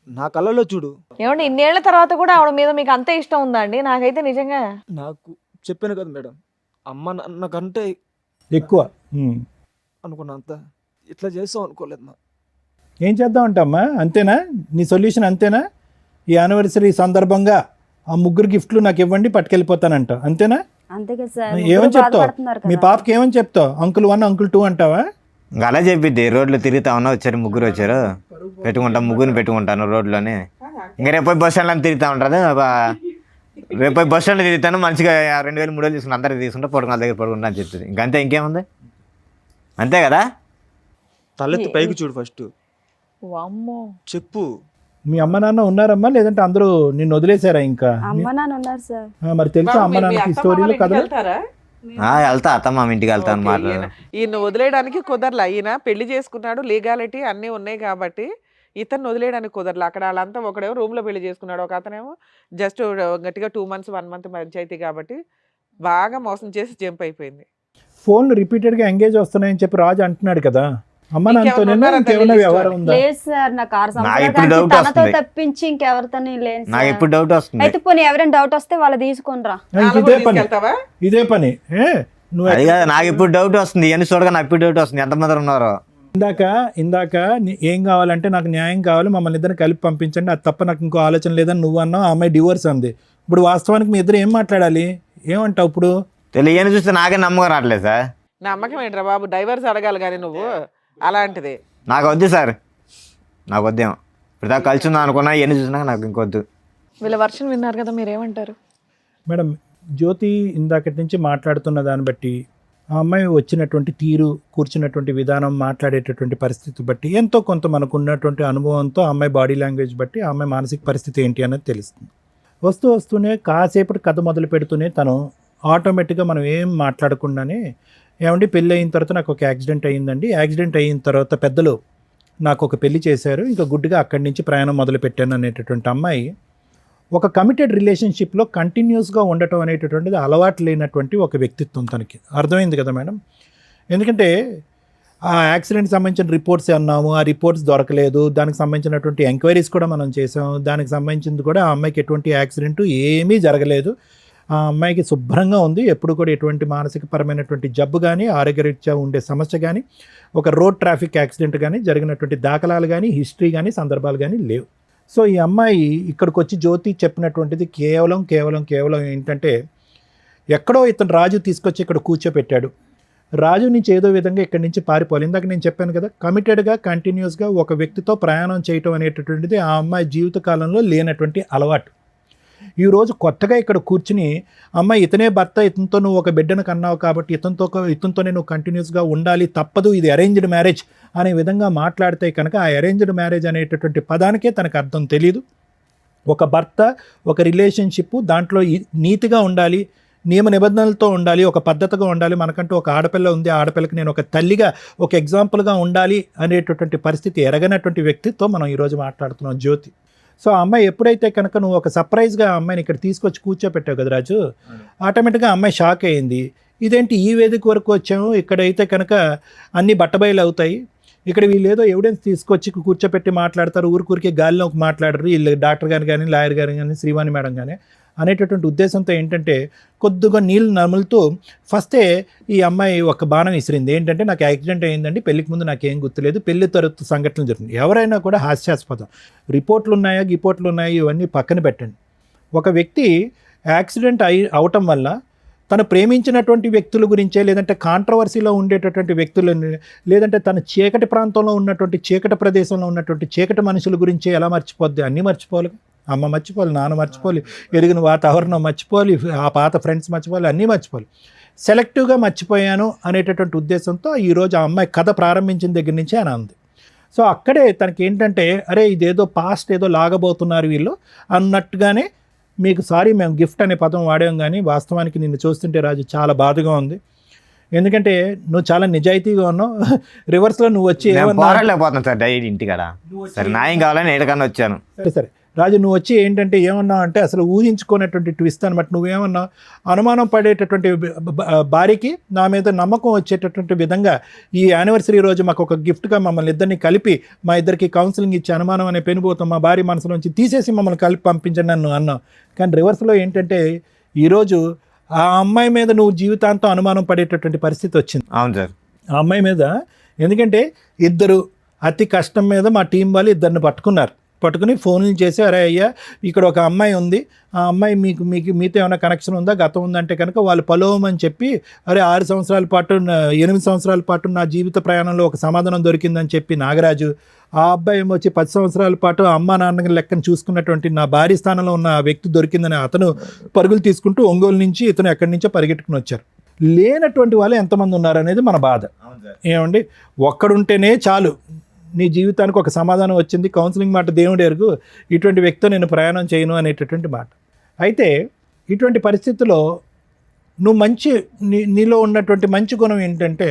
నా కళ్ళలో చూడు. ఏమండి ఇన్నేళ్ల తర్వాత కూడా ఆవిడ మీద మీకు అంతే ఇష్టం ఉందా అండి? నాకైతే నిజంగా నాకు చెప్పాను కదా మేడం, అమ్మ నాకంటే ఎక్కువ అనుకున్నా, అంత ఇట్లా చేస్తావు అనుకోలేదు మా. ఏం చేద్దాం అంటమ్మా? అంతేనా నీ సొల్యూషన్? అంతేనా? ఈ యానివర్సరీ సందర్భంగా ఆ 3 గిఫ్ట్లు నాకు ఇవ్వండి, పట్టుకెళ్ళిపోతానంట, అంతేనా? అంతే కదా సార్. ఏమని ముగ్గురు చెప్తావు? బాధపడుతున్నారు మీ కదా. పాపకి ఏమని చెప్తావు? అంకుల్ 1 అంకుల్ 2 అంటావా? ఇంకా అలా చెప్పిద్ది. రోడ్లో తిరుగుతా ఉన్నా, వచ్చారు ముగ్గురు వచ్చారు, పెట్టుకుంటాం ముగ్గురిని పెట్టుకుంటాను రోడ్లోనే. ఇంకా రేపు బస్ స్టాండ్లో తిరుగుతూ ఉంటుంది. రేపు బస్ స్టాండ్లో తిరుగుతాను, మంచిగా 2000 3000 తీసుకుని అందరికి తీసుకుంటా, పడుకున్న దగ్గర పడుకుంటా అని చెప్తుంది. ఇంకంతే, ఇంకేముంది? అంతే కదా? తలెత్తి పైకి చూడు ఫస్ట్, వామ్మో. చెప్పు. మీ అమ్మ నాన్న ఉన్నారమ్మా, లేదంటే అందరూ నిన్ను వదిలేశారా? ఇంకా అమ్మ నాన్న ఉన్నారు సార్. మరి తెలుసా అమ్మ నాన్నకి స్టోరీలు కథలు? వెళ్తారా? వెళ్తా, అత్తమ్మ ఇంటికి వెళ్తాను మాట్లాడు. ఈయన వదిలేయడానికి కుదరలా. ఈయన పెళ్లి చేసుకున్నాడు, లీగాలిటీ అన్నీ ఉన్నాయి కాబట్టి ఇతను వదిలేయడానికి కుదరలా. అక్కడ వాళ్ళంతా ఒకడేమో రూమ్ లో పెళ్లి చేసుకున్నాడు, ఒక అతనేమో జస్ట్ గట్టిగా 2 months 1 month పంచాయతీ కాబట్టి బాగా మోసం చేసి జంప్ అయిపోయింది. ఫోన్లు రిపీటెడ్గా ఎంగేజ్ వస్తున్నాయని చెప్పి రాజు అంటున్నాడు కదా, అమ్మ నాన్నతో ఉన్నారా ఇంకేమైనా తల్లి వ్యవహారం ఉందా? లేదు సార్, నాకు 6 నాకు ఇప్పుడు సంవత్సరాలు doubt తనతో వస్తుంది. తప్పించి ఇంకెవరితో లేదు నాకు సార్. ఇప్పుడు డౌట్ వస్తుంది. అయితే పోనీ ఎవరైనా డౌట్ వస్తే వాళ్ళు తీసుకునిరా. ఇదే పని వెళ్తావా? ఇదే పని నువ్వు అది కాదు, నాకు ఇప్పుడు డౌట్ వస్తుంది. ఇవన్నీ చూడగా నాకు ఇప్పుడు డౌట్ వస్తుంది. ఎంతమంది ఉన్నారో. ఇందాక ఏం కావాలంటే నాకు న్యాయం కావాలి, మమ్మల్ని ఇద్దరిని కలిపి పంపించండి, అది తప్ప నాకు ఇంకో ఆలోచన లేదని నువ్వు అన్నావు. ఆ అమ్మాయి డివోర్స్ అంది. ఇప్పుడు వాస్తవానికి మీ ఇద్దరు ఏం మాట్లాడాలి? ఏమంటావు ఇప్పుడు? తెలియని చూస్తే నాకే నమ్మకం రావట్లేదు సార్. నమ్మకం ఏంట్రా బాబు, డైవర్స్ అడగాలి కానీ నువ్వు అలాంటిది. నాకు వద్దు సార్, నాకు వద్దేమో. ఇప్పుడు దాకా కలిసి ఉందా అనుకున్నా, ఇవన్నీ చూసినాక నాకు ఇంకొద్దు. వీళ్ళ వర్షన్ విన్నారు కదా, మీరేమంటారు? మేడం, జ్యోతి ఇందాకటి నుంచి మాట్లాడుతున్న దాన్ని బట్టి, ఆ అమ్మాయి వచ్చినటువంటి తీరు, కూర్చున్నటువంటి విధానం, మాట్లాడేటటువంటి పరిస్థితి బట్టి ఎంతో కొంత మనకు ఉన్నటువంటి అనుభవంతో ఆ అమ్మాయి బాడీ లాంగ్వేజ్ బట్టి ఆ అమ్మాయి మానసిక పరిస్థితి ఏంటి అనేది తెలుస్తుంది. వస్తూనే కాసేపటి కథ మొదలు పెడుతూనే తను ఆటోమేటిక్గా మనం ఏం మాట్లాడకుండానే, ఏమండి పెళ్ళి అయిన తర్వాత నాకు ఒక యాక్సిడెంట్ అయ్యిందండి, యాక్సిడెంట్ అయిన తర్వాత పెద్దలు నాకు ఒక పెళ్లి చేశారు, ఇంకా గుడ్డుగా అక్కడి నుంచి ప్రయాణం మొదలు పెట్టాను అనేటటువంటి అమ్మాయి ఒక కమిటెడ్ రిలేషన్షిప్లో కంటిన్యూస్గా ఉండటం అనేటటువంటిది అలవాటు లేనటువంటి ఒక వ్యక్తిత్వం తనకి. అర్థమైంది కదా మేడం? ఎందుకంటే ఆ యాక్సిడెంట్ సంబంధించిన రిపోర్ట్స్ అన్నాము, ఆ రిపోర్ట్స్ దొరకలేదు, దానికి సంబంధించినటువంటి ఎంక్వైరీస్ కూడా మనం చేసాం, దానికి సంబంధించింది కూడా ఆ అమ్మాయికి ఎటువంటి యాక్సిడెంట్ ఏమీ జరగలేదు, ఆ అమ్మాయికి శుభ్రంగా ఉంది, ఎప్పుడు కూడా ఎటువంటి మానసికపరమైనటువంటి జబ్బు కానీ, ఆరోగ్యరీత్యా ఉండే సమస్య కానీ, ఒక రోడ్ ట్రాఫిక్ యాక్సిడెంట్ కానీ జరిగినటువంటి దాఖలాలు కానీ, హిస్టరీ కానీ, సందర్భాలు కానీ లేవు. సో ఈ అమ్మాయి ఇక్కడికి వచ్చి జ్యోతి చెప్పినటువంటిది కేవలం ఏంటంటే, ఎక్కడో ఇతను రాజు తీసుకొచ్చి ఇక్కడ కూర్చోపెట్టాడు, రాజు నుంచి ఏదో విధంగా ఇక్కడి నుంచి పారిపోవాలి. ఇందాక నేను చెప్పాను కదా, కమిటెడ్గా కంటిన్యూస్గా ఒక వ్యక్తితో ప్రయాణం చేయటం అనేటటువంటిది ఆ అమ్మాయి జీవితకాలంలో లేనటువంటి అలవాటు. ఈరోజు కొత్తగా ఇక్కడ కూర్చుని, అమ్మాయి ఇతనే భర్త, ఇతనితో నువ్వు ఒక బిడ్డను కన్నావు కాబట్టి ఇతనితోనే నువ్వు కంటిన్యూస్గా ఉండాలి, తప్పదు, ఇది అరేంజ్డ్ మ్యారేజ్ అనే విధంగా మాట్లాడితే కనుక ఆ అరేంజ్డ్ మ్యారేజ్ అనేటటువంటి పదానికే తనకు అర్థం తెలియదు. ఒక భర్త, ఒక రిలేషన్షిప్, దాంట్లో నీతిగా ఉండాలి, నియమ నిబంధనలతో ఉండాలి, ఒక పద్ధతిగా ఉండాలి, మనకంటూ ఒక ఆడపిల్ల ఉంది, ఆ ఆడపిల్లకి నేను ఒక తల్లిగా, ఒక ఎగ్జాంపుల్గా ఉండాలి అనేటటువంటి పరిస్థితి ఎరగనటువంటి వ్యక్తితో మనం ఈరోజు మాట్లాడుతున్నాం జ్యోతి. సో ఆ అమ్మాయి ఎప్పుడైతే కనుక నువ్వు ఒక సర్ప్రైజ్గా ఆ అమ్మాయిని ఇక్కడ తీసుకొచ్చి కూర్చోపెట్టావు కదా రాజు, ఆటోమేటిక్గా ఆ అమ్మాయి షాక్ అయింది. ఇదేంటి ఈ వేదిక వరకు వచ్చాము, ఇక్కడైతే కనుక అన్నీ బట్టబయలు అవుతాయి, ఇక్కడ వీళ్ళు ఏదో ఎవిడెన్స్ తీసుకొచ్చి కూర్చోపెట్టి మాట్లాడతారు, ఊరికే గాలిలోకి మాట్లాడరు వీళ్ళు, డాక్టర్ గారు కానీ, లాయర్ గారు కానీ, శ్రీవాణి మేడం కానీ అనేటటువంటి ఉద్దేశంతో ఏంటంటే కొద్దిగా నీళ్ళు నములుతూ ఫస్టే ఈ అమ్మాయి ఒక బాణం విసిరింది. ఏంటంటే, నాకు యాక్సిడెంట్ అయ్యిందండి, పెళ్లికి ముందు నాకేం గుర్తులేదు, పెళ్లి తర్వాత సంఘటనలు జరుగుతుంది. ఎవరైనా కూడా హాస్యాస్పదం. రిపోర్ట్లు ఉన్నాయా, ఇవన్నీ పక్కన పెట్టండి. ఒక వ్యక్తి యాక్సిడెంట్ అవటం వల్ల తను ప్రేమించినటువంటి వ్యక్తుల గురించే, లేదంటే కాంట్రవర్సీలో ఉండేటటువంటి వ్యక్తులని, లేదంటే తన చీకటి ప్రాంతంలో ఉన్నటువంటి, చీకటి ప్రదేశంలో ఉన్నటువంటి చీకటి మనుషుల గురించే ఎలా మర్చిపోద్ది? అన్నీ మర్చిపోవాలి. అమ్మ మర్చిపోవాలి, నాన్న మర్చిపోవాలి, ఎరిగిన వాతావరణం మర్చిపోవాలి, ఆ పాత ఫ్రెండ్స్ మర్చిపోవాలి, అన్నీ మర్చిపోవాలి. సెలెక్టివ్గా మర్చిపోయాను అనేటటువంటి ఉద్దేశంతో ఈరోజు ఆ అమ్మాయి కథ ప్రారంభించిన దగ్గర నుంచే అని అంది. సో అక్కడే తనకి ఏంటంటే, అరే ఇదేదో పాస్ట్ ఏదో లాగబోతున్నారు వీళ్ళు అన్నట్టుగానే, మీకు సారీ మేము గిఫ్ట్ అనే పదం వాడాం, కానీ వాస్తవానికి నిన్ను చూస్తుంటే రాజు చాలా బాధగా ఉంది. ఎందుకంటే నువ్వు చాలా నిజాయితీగా ఉన్నావు. రివర్స్లో నువ్వు వచ్చి పోరాడలేకపోతున్నాను సార్ డైలీ ఇంటికాడ. సరే న్యాయం కావాలని ఏడకన్నా వచ్చాను. సరే రాజు, నువ్వు వచ్చి ఏంటంటే ఏమన్నావు అంటే, అసలు ఊహించుకునేటువంటి ట్విస్ట్ అనమాట. నువ్వేమన్నావు, అనుమానం పడేటటువంటి భార్యకి నా మీద నమ్మకం వచ్చేటటువంటి విధంగా ఈ యానివర్సరీ రోజు మాకు ఒక గిఫ్ట్గా మమ్మల్ని ఇద్దరిని కలిపి, మా ఇద్దరికి కౌన్సిలింగ్ ఇచ్చి అనుమానం అనే పెనుభూతం మా భార్య మనసులోంచి తీసేసి మమ్మల్ని కలిపి పంపించండి అని అన్నావు. కానీ రివర్స్లో ఏంటంటే, ఈరోజు ఆ అమ్మాయి మీద నువ్వు జీవితాంతం అనుమానం పడేటటువంటి పరిస్థితి వచ్చింది. అవును సార్, ఆ అమ్మాయి మీద. ఎందుకంటే ఇద్దరు అతి కష్టం మీద మా టీం వాళ్ళు ఇద్దరిని పట్టుకుని ఫోన్లు చేసి, అరే అయ్యా ఇక్కడ ఒక అమ్మాయి ఉంది, ఆ అమ్మాయి మీతో ఏమైనా కనెక్షన్ ఉందా, గతం ఉందంటే కనుక వాళ్ళు పలోమని చెప్పి, అరే 8 సంవత్సరాల పాటు నా జీవిత ప్రయాణంలో ఒక సమాధానం దొరికిందని చెప్పి నాగరాజు, ఆ అబ్బాయి ఏమో వచ్చి 10 సంవత్సరాల పాటు అమ్మ నాన్న లెక్కను చూసుకున్నటువంటి నా భార్య స్థానంలో ఉన్న వ్యక్తి దొరికిందని అతను పరుగులు తీసుకుంటూ ఒంగోలు నుంచి ఇతను ఎక్కడి నుంచో పరిగెట్టుకుని వచ్చారు. లేనటువంటి వాళ్ళు ఎంతమంది ఉన్నారు అనేది మన బాధ. ఏమండి, ఒక్కడుంటేనే చాలు, నీ జీవితానికి ఒక సమాధానం వచ్చింది, కౌన్సిలింగ్ మాట దేవుడు ఎరుగు, ఇటువంటి వ్యక్తితో నేను ప్రయాణం చేయను అనేటటువంటి మాట. అయితే ఇటువంటి పరిస్థితుల్లో నువ్వు నీలో ఉన్నటువంటి మంచి గుణం ఏంటంటే,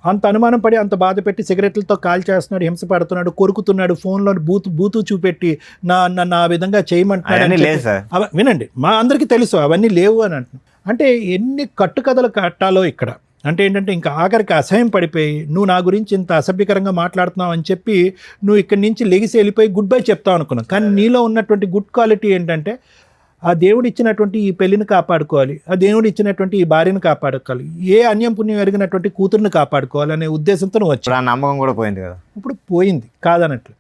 అంత అనుమానం పడి, అంత బాధ పెట్టి, సిగరెట్లతో కాల్ చేస్తున్నాడు, హింస పడుతున్నాడు, కొరుకుతున్నాడు, ఫోన్లో బూతు చూపెట్టి నా విధంగా చేయమంటున్నాడు. వినండి, మా అందరికీ తెలుసు అవన్నీ లేవు అని అంటున్నాను. అంటే ఎన్ని కట్టుకథలు కట్టాలో ఇక్కడ. అంటే ఏంటంటే ఇంకా ఆఖరికి అసహ్యం పడిపోయి నువ్వు నా గురించి ఇంత అసభ్యకరంగా మాట్లాడుతున్నావు అని చెప్పి నువ్వు ఇక్కడి నుంచి లెగిసి వెళ్ళిపోయి గుడ్ బై చెప్తావు అనుకున్నావు. కానీ నీలో ఉన్నటువంటి గుడ్ క్వాలిటీ ఏంటంటే ఆ దేవుడు ఇచ్చినటువంటి ఈ పెళ్లిని కాపాడుకోవాలి, ఆ దేవుడు ఇచ్చినటువంటి ఈ భార్యను కాపాడుకోవాలి, ఏ అన్యం పుణ్యం ఎరిగినటువంటి కూతురుని కాపాడుకోవాలి అనే ఉద్దేశంతో నువ్వు వచ్చావు. ఇప్పుడు ఆ నమ్మకం కూడా పోయింది కదా. ఇప్పుడు పోయింది కాదనట్లు.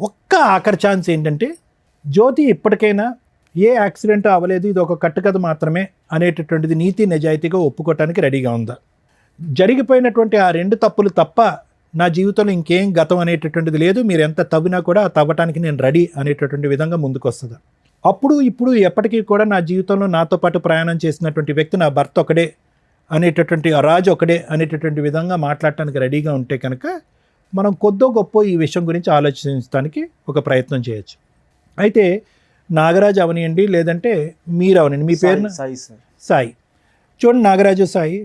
ఒక్క ఆఖరి ఛాన్స్ ఏంటంటే జ్యోతి ఇప్పటికైనా ఏ యాక్సిడెంట్ అవ్వలేదు, ఇది ఒక కట్టుకథ మాత్రమే అనేటటువంటిది నీతి నిజాయితీగా ఒప్పుకోవటానికి రెడీగా ఉందా? జరిగిపోయినటువంటి ఆ 2 తప్పులు తప్ప నా జీవితంలో ఇంకేం గతం అనేటటువంటిది లేదు, మీరు ఎంత తవ్వినా కూడా ఆ తవ్వటానికి నేను రెడీ అనేటటువంటి విధంగా ముందుకు వస్తుందా? అప్పుడు ఇప్పుడు ఎప్పటికీ కూడా నా జీవితంలో నాతో పాటు ప్రయాణం చేసినటువంటి వ్యక్తి నా భర్త ఒకడే అనేటటువంటి ఆ రాజు ఒకడే అనేటటువంటి విధంగా మాట్లాడటానికి రెడీగా ఉంటే కనుక మనం కొద్దో గొప్ప ఈ విషయం గురించి ఆలోచించడానికి ఒక ప్రయత్నం చేయొచ్చు. అయితే నాగరాజు అవనియండి, లేదంటే మీరు అవనండి, మీ పేరు సాయి. చూడండి నాగరాజు, సాయి,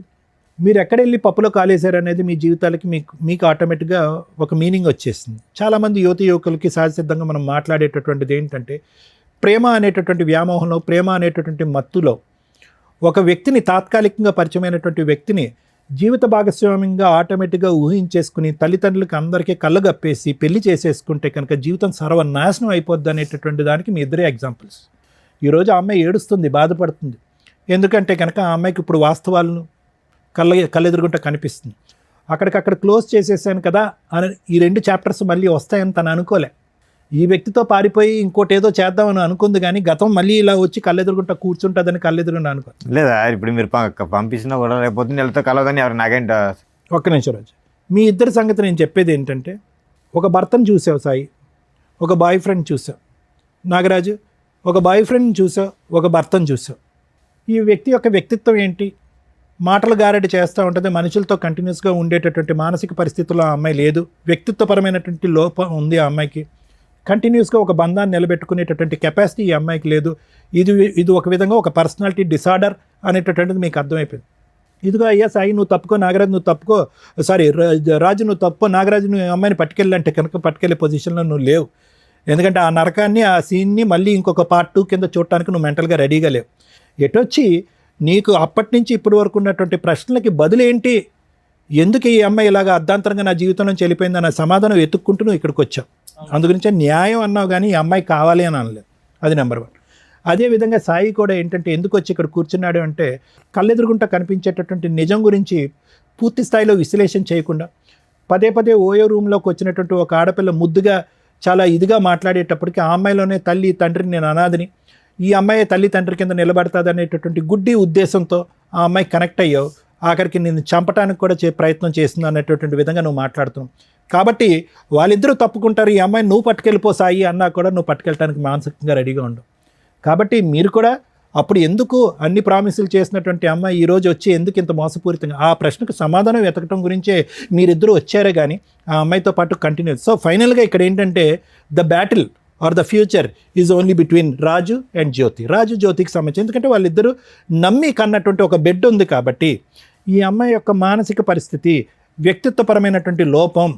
మీరు ఎక్కడెళ్ళి పప్పులో కాలేశారు అనేది మీ జీవితాలకి మీకు ఆటోమేటిక్గా ఒక మీనింగ్ వచ్చేస్తుంది. చాలామంది యువకులకి సహజసిద్ధంగా మనం మాట్లాడేటటువంటిది ఏంటంటే ప్రేమ అనేటటువంటి వ్యామోహంలో, ప్రేమ అనేటటువంటి మత్తులో ఒక వ్యక్తిని, తాత్కాలికంగా పరిచయమైనటువంటి వ్యక్తిని జీవిత భాగస్వామ్యంగా ఆటోమేటిక్గా ఊహించేసుకుని తల్లిదండ్రులకి అందరికీ కళ్ళగప్పేసి పెళ్లి చేసేసుకుంటే కనుక జీవితం సర్వనాశనం అయిపోద్ది అనేటటువంటి దానికి మీ ఇద్దరే ఎగ్జాంపుల్స్. ఈరోజు ఆ అమ్మాయి ఏడుస్తుంది, బాధపడుతుంది. ఎందుకంటే కనుక ఆ అమ్మాయికి ఇప్పుడు వాస్తవాలను కళ్ళెదురుగుంట కనిపిస్తుంది. అక్కడికక్కడ క్లోజ్ చేసేసాను కదా అని ఈ 2 చాప్టర్స్ మళ్ళీ వస్తాయని తను అనుకోలే. ఈ వ్యక్తితో పారిపోయి ఇంకోటి ఏదో చేద్దామని అనుకుంది, కానీ గతం మళ్ళీ ఇలా వచ్చి కళ్ళెదురుగుంట కూర్చుంటుందని కళ్ళెదురుగుంట అనుకో. లేదా ఇప్పుడు మీరు పంపించినా కూడా రేపు వెళ్తే కలవదని ఎవరు నాకేంట. ఒక్క నిమిషం రాజు, మీ ఇద్దరి సంగతి నేను చెప్పేది ఏంటంటే ఒక భర్తను చూసావు సాయి, ఒక బాయ్ ఫ్రెండ్ చూసావు. నాగరాజు, ఒక బాయ్ ఫ్రెండ్ని చూసావు, ఒక భర్తను చూసావు. ఈ వ్యక్తి యొక్క వ్యక్తిత్వం ఏంటి? మాటలు గారడి చేస్తూ ఉంటుంది, మనుషులతో కంటిన్యూస్గా ఉండేటటువంటి మానసిక పరిస్థితుల్లో ఆ అమ్మాయి లేదు. వ్యక్తిత్వపరమైనటువంటి లోపం ఉంది ఆ అమ్మాయికి. కంటిన్యూస్గా ఒక బంధాన్ని నిలబెట్టుకునేటటువంటి కెపాసిటీ ఈ అమ్మాయికి లేదు. ఇది ఒక విధంగా ఒక పర్సనాలిటీ డిసార్డర్ అనేటటువంటిది మీకు అర్థమైపోయింది. ఇదిగో అయ్యా సాయి, నువ్వు తప్పుకో, నాగరాజు నువ్వు తప్పుకో, సారీ రాజు నువ్వు తప్పుకో, నాగరాజు నువ్వు అమ్మాయిని పట్టుకెళ్ళంటే కనుక పట్టుకెళ్ళే పొజిషన్లో నువ్వు లేవు. ఎందుకంటే ఆ నరకాన్ని, ఆ సీన్ని మళ్ళీ ఇంకొక పార్ట్ 2 కింద చూడటానికి నువ్వు మెంటల్గా రెడీగా లేవు. ఎటొచ్చి నీకు అప్పటి నుంచి ఇప్పటి వరకు ఉన్నటువంటి ప్రశ్నలకి బదులేంటి, ఎందుకు ఈ అమ్మాయి ఇలాగా అర్ధాంతరంగా నా జీవితం నుంచి వెళ్ళిపోయింది అన్న సమాధానం వెతుక్కుంటూ నువ్వు ఇక్కడికి వచ్చావు. అందుగురించే న్యాయం అన్నావు, కానీ ఈ అమ్మాయి కావాలి అని అనలేదు. అది నెంబర్ 1. అదేవిధంగా సాయి కూడా ఏంటంటే ఎందుకు వచ్చి ఇక్కడ కూర్చున్నాడు అంటే కళ్ళెదురుగుంట కనిపించేటటువంటి నిజం గురించి పూర్తి స్థాయిలో విశ్లేషణ చేయకుండా పదే పదే ఓయో రూమ్లోకి వచ్చినటువంటి ఒక ఆడపిల్ల ముద్దుగా చాలా ఇదిగా మాట్లాడేటప్పటికి ఆ అమ్మాయిలోనే తల్లి తండ్రిని, నేను అనాథని, ఈ అమ్మాయి తల్లి తండ్రి కింద నిలబడుతుంది అనేటటువంటి గుడ్డి ఉద్దేశంతో ఆ అమ్మాయి కనెక్ట్ అయ్యావు. ఆఖరికి నేను చంపడానికి కూడా ప్రయత్నం చేస్తుంది అనేటటువంటి విధంగా నువ్వు మాట్లాడుతున్నావు. కాబట్టి వాళ్ళిద్దరూ తప్పుకుంటారు, ఈ అమ్మాయిని నువ్వు పట్టుకెళ్ళిపో సాయి అన్నా కూడా నువ్వు పట్టుకెళ్ళడానికి మానసికంగా రెడీగా ఉండవు. కాబట్టి మీరు కూడా అప్పుడు ఎందుకు అన్ని ప్రామిసులు చేసినటువంటి అమ్మాయి ఈరోజు వచ్చి ఎందుకు ఇంత మోసపూరితంగా, ఆ ప్రశ్నకు సమాధానం వెతకడం గురించే మీరిద్దరూ వచ్చారే కానీ ఆ అమ్మాయితో పాటు కంటిన్యూ. సో ఫైనల్గా ఇక్కడ ఏంటంటే the battle are the future is only between Raju and Jyothi. Raju జ్యోతికి సంబంధించి, ఎందుకంటే వాళ్ళిద్దరూ నమ్మి కన్నటువంటి ఒక బెడ్ ఉంది కాబట్టి ఈ అమ్మాయి యొక్క మానసిక పరిస్థితి, వ్యక్తిత్వపరమైనటువంటి లోపం,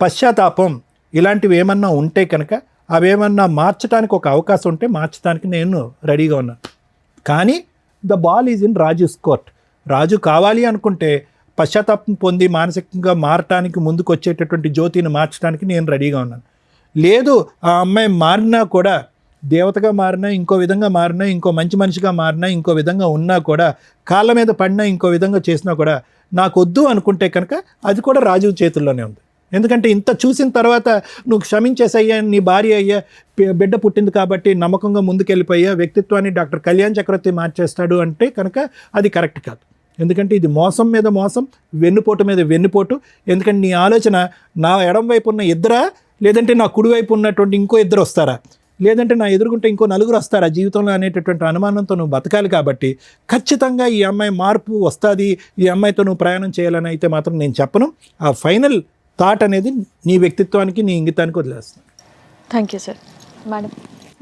పశ్చాత్తాపం ఇలాంటివి ఏమన్నా ఉంటే కనుక అవేమన్నా మార్చడానికి ఒక అవకాశం ఉంటే మార్చడానికి నేను రెడీగా ఉన్నాను. కానీ the ball is in Raju's court. Raju కావాలి అనుకుంటే పశ్చాత్తాపం పొంది మానసికంగా మారటానికి ముందుకు వచ్చేటటువంటి జ్యోతిని మార్చడానికి నేను రెడీగా ఉన్నాను. లేదు ఆ అమ్మాయి మారినా కూడా, దేవతగా మారినా, ఇంకో విధంగా మారినా, ఇంకో మంచి మనిషిగా మారినా, ఇంకో విధంగా ఉన్నా కూడా, కాళ్ళ మీద పడినా, ఇంకో విధంగా చేసినా కూడా నాకు వద్దు అనుకుంటే కనుక అది కూడా రాజు చేతుల్లోనే ఉంది. ఎందుకంటే ఇంత చూసిన తర్వాత నువ్వు క్షమించేసయ్యా, నీ భార్య అయ్యా, బిడ్డ పుట్టింది కాబట్టి నమ్మకంగా ముందుకెళ్ళిపోయా, వ్యక్తిత్వాన్ని డాక్టర్ కళ్యాణ్ చక్రవర్తి మార్చేస్తాడు అంటే కనుక అది కరెక్ట్ కాదు. ఎందుకంటే ఇది మోసం మీద మోసం, వెన్నుపోటు మీద వెన్నుపోటు. ఎందుకంటే నీ ఆలోచన నా ఎడం వైపు ఉన్న ఇద్దరా, లేదంటే నా కుడివైపు ఉన్నటువంటి ఇంకో ఇద్దరు వస్తారా, లేదంటే నా ఎదురుకుంటే ఇంకో 4 వస్తారా జీవితంలో అనేటటువంటి అనుమానంతో నువ్వు బతకాలి. కాబట్టి ఖచ్చితంగా ఈ అమ్మాయి మార్పు వస్తుంది, ఈ అమ్మాయితో నువ్వు ప్రయాణం చేయాలని అయితే మాత్రం నేను చెప్పను. ఆ ఫైనల్ థాట్ అనేది నీ వ్యక్తిత్వానికి, నీ ఇంగితానికి వదిలేస్తాను. Thank you sir.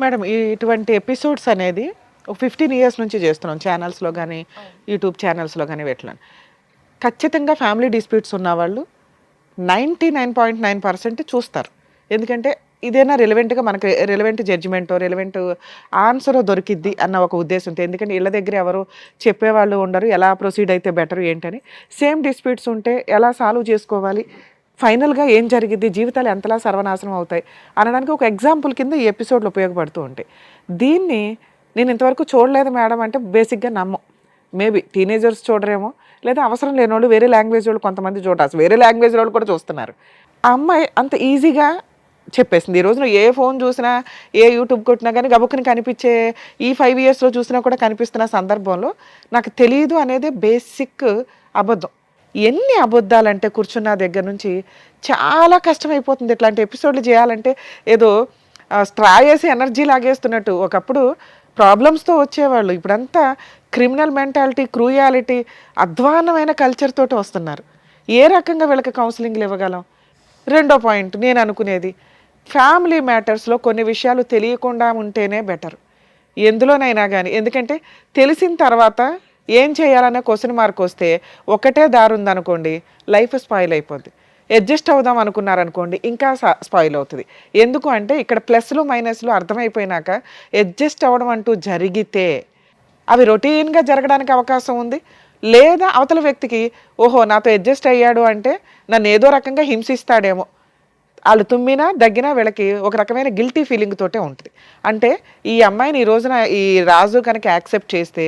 మేడం, ఇటువంటి ఎపిసోడ్స్ అనేది ఒక 15 years నుంచి చేస్తున్నాం, ఛానల్స్లో కానీ యూట్యూబ్ ఛానల్స్లో కానీ వీటిలో. ఖచ్చితంగా ఫ్యామిలీ డిస్ప్యూట్స్ ఉన్నవాళ్ళు 99.9% చూస్తారు. ఎందుకంటే ఇదేనా రెలవెంట్గా మనకు రెలవెంట్ జడ్జిమెంటో రెలవెంట్ ఆన్సరో దొరికిద్ది అన్న ఒక ఉద్దేశంతో, ఎందుకంటే ఇళ్ళ దగ్గర ఎవరు చెప్పేవాళ్ళు ఉండరు, ఎలా ప్రొసీడ్ అయితే బెటర్ ఏంటని. సేమ్ డిస్ప్యూట్స్ ఉంటే ఎలా సాల్వ్ చేసుకోవాలి, ఫైనల్గా ఏం జరిగిద్ది, జీవితాలు ఎంతలా సర్వనాశనం అవుతాయి అనడానికి ఒక ఎగ్జాంపుల్ కింద ఈ ఎపిసోడ్లు ఉపయోగపడుతూ ఉంటాయి. దీన్ని నేను ఇంతవరకు చూడలేదు మేడం అంటే బేసిక్గా నమ్మం. మేబీ టీనేజర్స్ చూడరేమో, లేదా అవసరం లేని వాళ్ళు వేరే లాంగ్వేజ్ వాళ్ళు కొంతమంది చూడాల్సి, వేరే లాంగ్వేజ్ వాళ్ళు కూడా చూస్తున్నారు. ఆ అమ్మాయి అంత ఈజీగా చెప్పేసింది. ఈ రోజున ఏ ఫోన్ చూసినా, ఏ యూట్యూబ్ కొట్టినా కానీ గబుక్కుని కనిపించే, ఈ 5 yearsలో చూసినా కూడా కనిపిస్తున్న సందర్భంలో నాకు తెలియదు అనేది బేసిక్ అబద్ధం. ఎన్ని అబద్ధాలంటే కూర్చున్న దగ్గర నుంచి చాలా కష్టమైపోతుంది. ఇట్లాంటి ఎపిసోడ్లు చేయాలంటే ఏదో స్ట్రా వేసి ఎనర్జీ లాగేస్తున్నట్టు. ఒకప్పుడు ప్రాబ్లమ్స్తో వచ్చేవాళ్ళు, ఇప్పుడంతా క్రిమినల్ మెంటాలిటీ, క్రూయాలిటీ, అధ్వాన్నమైన కల్చర్ తోటి వస్తున్నారు. ఏ రకంగా వీళ్ళకి కౌన్సిలింగ్లు ఇవ్వగలం? రెండో పాయింట్ నేను అనుకునేది, ఫ్యామిలీ మ్యాటర్స్లో కొన్ని విషయాలు తెలియకుండా ఉంటేనే బెటర్ ఎందులోనైనా కానీ. ఎందుకంటే తెలిసిన తర్వాత ఏం చేయాలనే క్వశ్చన్ మార్క్ వస్తే ఒకటే దారి ఉందనుకోండి, లైఫ్ స్పాయిల్ అయిపోద్ది. అడ్జస్ట్ అవుదాం అనుకున్నారనుకోండి, ఇంకా స్పాయిల్ అవుతుంది. ఎందుకు అంటే ఇక్కడ ప్లస్లు మైనస్లు అర్థమైపోయినాక అడ్జస్ట్ అవ్వడం అంటూ జరిగితే అవి రొటీన్గా జరగడానికి అవకాశం ఉంది. లేదా అవతల వ్యక్తికి ఓహో నాతో అడ్జస్ట్ అయ్యాడు అంటే నన్ను ఏదో రకంగా హింసిస్తాడేమో, వాళ్ళు తుమ్మినా దగ్గినా వీళ్ళకి ఒక రకమైన గిల్టీ ఫీలింగ్ తోటే ఉంటుంది. అంటే ఈ అమ్మాయిని ఈ రోజున ఈ రాజు కనుక యాక్సెప్ట్ చేస్తే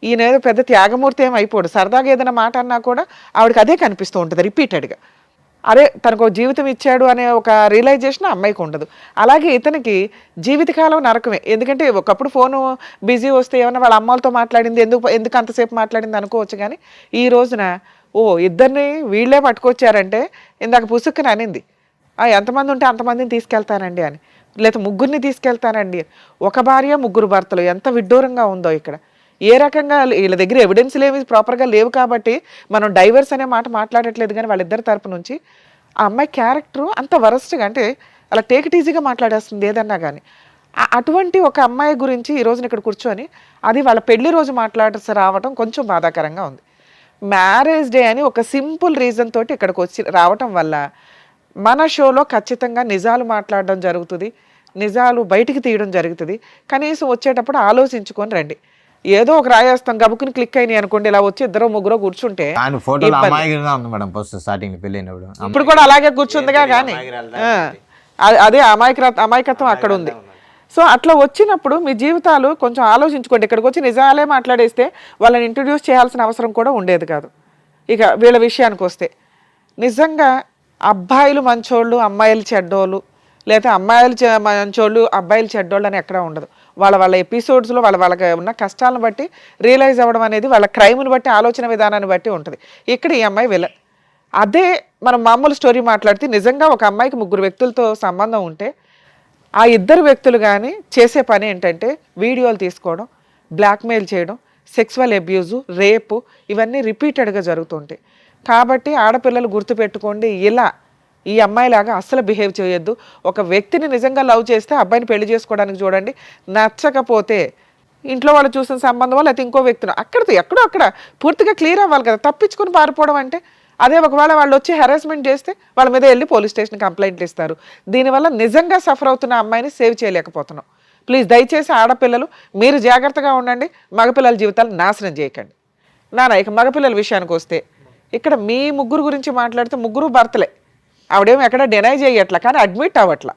ఈయన ఏదో పెద్ద త్యాగమూర్తి ఏం అయిపోడు. సరదాగా ఏదైనా మాట అన్నా కూడా ఆవిడకి అదే కనిపిస్తూ ఉంటుంది రిపీటెడ్గా. అరే తనకు జీవితం ఇచ్చాడు అనే ఒక రియలైజేషన్ అమ్మాయికి ఉండదు. అలాగే ఇతనికి జీవితకాలం నరకమే. ఎందుకంటే ఒకప్పుడు ఫోను బిజీ వస్తే ఏమన్నా వాళ్ళ అమ్మలతో మాట్లాడింది, ఎందుకు అంతసేపు మాట్లాడింది అనుకోవచ్చు. కానీ ఈ రోజున ఇద్దరిని వీళ్ళే పట్టుకొచ్చారంటే, ఇందాక పుసుక్కుని అనింది ఎంతమంది ఉంటే అంతమందిని తీసుకెళ్తానండి అని, లేదా ముగ్గురిని తీసుకెళ్తానండి. ఒక భార్య ముగ్గురు భర్తలు, ఎంత విడ్డూరంగా ఉందో ఇక్కడ. ఏ రకంగా వీళ్ళ దగ్గర ఎవిడెన్స్లు ఏమి ప్రాపర్గా లేవు కాబట్టి మనం డైవర్స్ అనే మాట మాట్లాడట్లేదు. కానీ వాళ్ళిద్దరి తరపు నుంచి ఆ అమ్మాయి క్యారెక్టరు అంత వరస్ట్గా, అంటే అలా టేక్ ఇట్ ఈజీగా మాట్లాడేస్తుంది ఏదన్నా కానీ. అటువంటి ఒక అమ్మాయి గురించి ఈ రోజున ఇక్కడ కూర్చొని అది వాళ్ళ పెళ్లి రోజు మాట్లాడాల్సి రావటం కొంచెం బాధాకరంగా ఉంది. మ్యారేజ్ డే అని ఒక సింపుల్ రీజన్ తోటి ఇక్కడికి వచ్చి రావటం వల్ల మన షోలో ఖచ్చితంగా నిజాలు మాట్లాడడం జరుగుతుంది, నిజాలు బయటికి తీయడం జరుగుతుంది. కనీసం వచ్చేటప్పుడు ఆలోచించుకొని రండి. ఏదో ఒక రాయేస్తాం గబుకుని క్లిక్ అయినాయి అనుకోండి, ఇలా వచ్చి ఇద్దరు ముగ్గురు కూర్చుంటే ఇప్పుడు కూడా అలాగే కూర్చుందిగా. కానీ అదే అమాయకత్వం అక్కడ ఉంది. సో అట్లా వచ్చినప్పుడు మీ జీవితాలు కొంచెం ఆలోచించుకోండి. ఇక్కడికి వచ్చి నిజాలే మాట్లాడేస్తే వాళ్ళని ఇంట్రడ్యూస్ చేయాల్సిన అవసరం కూడా ఉండేది కాదు. ఇక వీళ్ళ విషయానికి వస్తే నిజంగా అబ్బాయిలు మంచోళ్ళు అమ్మాయిలు చెడ్డోళ్ళు, లేదా అమ్మాయిలు మంచోళ్ళు అబ్బాయిలు చెడ్డోళ్ళు అని ఎక్కడా ఉండదు. వాళ్ళ ఎపిసోడ్స్లో వాళ్ళకి ఉన్న కష్టాలను బట్టి రియలైజ్ అవ్వడం అనేది, వాళ్ళ క్రైమ్ని బట్టి, ఆలోచన విధానాన్ని బట్టి ఉంటుంది. ఇక్కడ ఈ అమ్మాయి విలన్. అదే మనం మామూలు స్టోరీ మాట్లాడితే నిజంగా ఒక అమ్మాయికి ముగ్గురు వ్యక్తులతో సంబంధం ఉంటే ఆ ఇద్దరు వ్యక్తులు కానీ చేసే పని ఏంటంటే వీడియోలు తీసుకోవడం, బ్లాక్మెయిల్ చేయడం, సెక్సువల్ అబ్యూజు, రేపు, ఇవన్నీ రిపీటెడ్గా జరుగుతుంటాయి. కాబట్టి ఆడపిల్లలు గుర్తుపెట్టుకోండి, ఇలా ఈ అమ్మాయిలాగా అస్సలు బిహేవ్ చేయొద్దు. ఒక వ్యక్తిని నిజంగా లవ్ చేస్తే అబ్బాయిని పెళ్లి చేసుకోవడానికి చూడండి. నచ్చకపోతే ఇంట్లో వాళ్ళు చూసిన సంబంధం లేకపోతే ఇంకో వ్యక్తిని ఎక్కడో అక్కడ పూర్తిగా క్లియర్ అవ్వాలి కదా. తప్పించుకుని పారిపోవడం అంటే అదే. ఒకవేళ వాళ్ళు వచ్చి హెరాస్మెంట్ చేస్తే వాళ్ళ మీద వెళ్ళి పోలీస్ స్టేషన్ కంప్లైంట్లు ఇస్తారు. దీనివల్ల నిజంగా సఫర్ అవుతున్న అమ్మాయిని సేవ్ చేయలేకపోతున్నాం. ప్లీజ్ దయచేసి ఆడపిల్లలు మీరు జాగ్రత్తగా ఉండండి, మగపిల్లల జీవితాలు నాశనం చేయకండి. ఇక మగపిల్లల విషయానికి వస్తే ఇక్కడ మీ ముగ్గురు గురించి మాట్లాడితే ముగ్గురు భర్తలే. ఆవిడేమో ఎక్కడ డినై చేయట్లా, కానీ అడ్మిట్ అవ్వట్లా.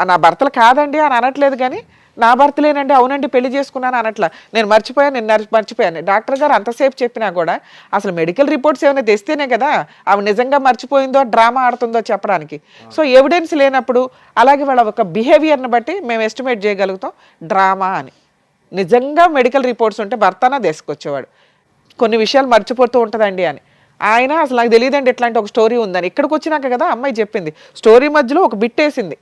నా భర్తలు కాదండి అని అనట్లేదు, కానీ నా భర్తలేనండి, అవునండి పెళ్లి చేసుకున్నాను అనట్లా. నేను మర్చిపోయాను. డాక్టర్ గారు అంతసేపు చెప్పినా కూడా అసలు మెడికల్ రిపోర్ట్స్ ఏమైనా తెస్తేనే కదా ఆవిడ నిజంగా మర్చిపోయిందో డ్రామా ఆడుతుందో చెప్పడానికి. సో ఎవిడెన్స్ లేనప్పుడు అలాగే వాళ్ళ ఒక బిహేవియర్ని బట్టి మేము ఎస్టిమేట్ చేయగలుగుతాం డ్రామా అని. నిజంగా మెడికల్ రిపోర్ట్స్ ఉంటే భర్తనా తీసుకొచ్చేవాడు. కొన్ని విషయాలు మర్చిపోతూ ఉంటుందండి అని. ఆయన అసలు నాకు తెలియదండి ఇట్లాంటి ఒక స్టోరీ ఉందని. ఇక్కడికి వచ్చినాక కదా అమ్మాయి చెప్పింది. స్టోరీ మధ్యలో ఒక బిట్ వేసింది.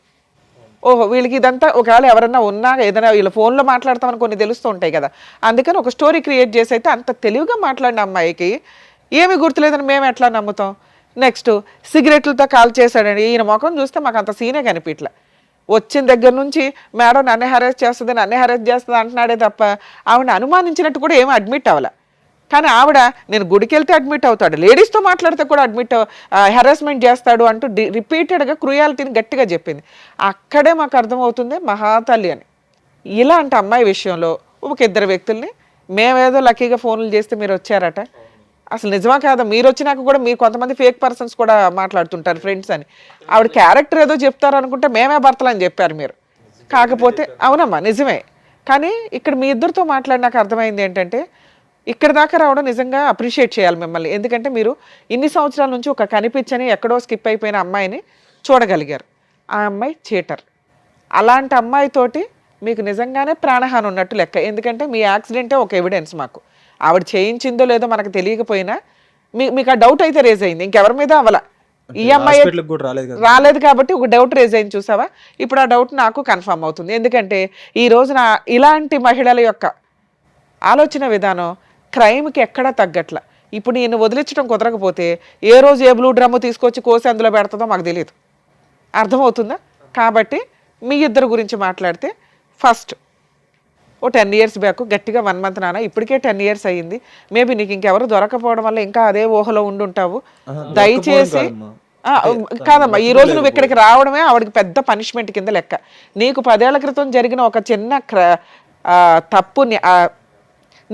ఓహో వీళ్ళకి ఇదంతా ఒకవేళ ఎవరన్నా ఉన్నా ఏదైనా వీళ్ళ ఫోన్లో మాట్లాడతామని కొన్ని తెలుస్తూ ఉంటాయి కదా, అందుకని ఒక స్టోరీ క్రియేట్ చేసి అయితే అంత తెలివిగా మాట్లాడిన అమ్మాయికి ఏమీ గుర్తులేదని మేము ఎట్లా నమ్ముతాం? నెక్స్ట్ సిగరెట్లతో కాల్ చేశాడండి. ఈయన ముఖం చూస్తే మాకు అంత సీనే కనిపించలే. వచ్చిన దగ్గర నుంచి మేడం నన్నే హెరాస్ చేస్తుంది అంటున్నాడే తప్ప ఆవిడ అనుమానించినట్టు కూడా ఏమీ అడ్మిట్ అవ్వాల. కానీ ఆవిడ నేను గుడికి వెళ్తే అడ్మిట్ అవుతాడు, లేడీస్తో మాట్లాడితే కూడా హెరాస్మెంట్ చేస్తాడు అంటూ రిపీటెడ్గా క్రూయాలిటీని గట్టిగా చెప్పింది. అక్కడే మాకు అర్థమవుతుంది మహాతల్లి అని. ఇలాంటి అమ్మాయి విషయంలో ఒక ఇద్దరు వ్యక్తుల్ని మేమేదో లక్కీగా ఫోన్లు చేస్తే మీరు వచ్చారట, అసలు నిజమా కాదా? మీరు వచ్చినాక కూడా మీరు కొంతమంది ఫేక్ పర్సన్స్ కూడా మాట్లాడుతుంటారు ఫ్రెండ్స్ అని. ఆవిడ క్యారెక్టర్ ఏదో చెప్తారు అనుకుంటే మేమే భర్తలు అని చెప్పారు మీరు. కాకపోతే అవునమ్మా నిజమే, కానీ ఇక్కడ మీ ఇద్దరితో మాట్లాడినాక అర్థమైంది ఏంటంటే ఇక్కడ దాకా రావడం నిజంగా అప్రిషియేట్ చేయాలి మిమ్మల్ని. ఎందుకంటే మీరు ఇన్ని సంవత్సరాల నుంచి ఒక కనిపించని ఎక్కడో స్కిప్ అయిపోయిన అమ్మాయిని చూడగలిగారు. ఆ అమ్మాయి చీటర్. అలాంటి అమ్మాయితోటి మీకు నిజంగానే ప్రాణహాని ఉన్నట్టు లెక్క. ఎందుకంటే మీ యాక్సిడెంటే ఒక ఎవిడెన్స్ మాకు. ఆవిడ చేయించిందో లేదో మనకు తెలియకపోయినా మీకు ఆ డౌట్ అయితే రేజ్ అయింది, ఇంకెవరి మీద అవల. ఈ అమ్మాయి రాలేదు కాబట్టి ఒక డౌట్ రేజ్ అయింది చూసావా. ఇప్పుడు ఆ డౌట్ నాకు కన్ఫర్మ్ అవుతుంది. ఎందుకంటే ఈ రోజున ఇలాంటి మహిళల యొక్క ఆలోచన విధానం క్రైమ్కి ఎక్కడా తగ్గట్ల. ఇప్పుడు నేను వదిలించడం కుదరకపోతే ఏ రోజు ఏ బ్లూ డ్రమ్ము తీసుకొచ్చి కోసి అందులో పెడుతుందో మాకు తెలియదు. అర్థమవుతుందా? కాబట్టి మీ ఇద్దరు గురించి మాట్లాడితే ఫస్ట్ ఓ 10 years బ్యాక్ గట్టిగా 1 month నాన్న, ఇప్పటికే 10 years అయ్యింది. మేబీ నీకు ఇంకెవరు దొరకపోవడం వల్ల ఇంకా అదే ఊహలో ఉండుంటావు. దయచేసి కాదమ్మా, ఈ రోజు నువ్వు ఇక్కడికి రావడమే ఆవిడకి పెద్ద పనిష్మెంట్ కింద లెక్క. నీకు 10 ఏళ్ల క్రితం జరిగిన ఒక చిన్న తప్పుని,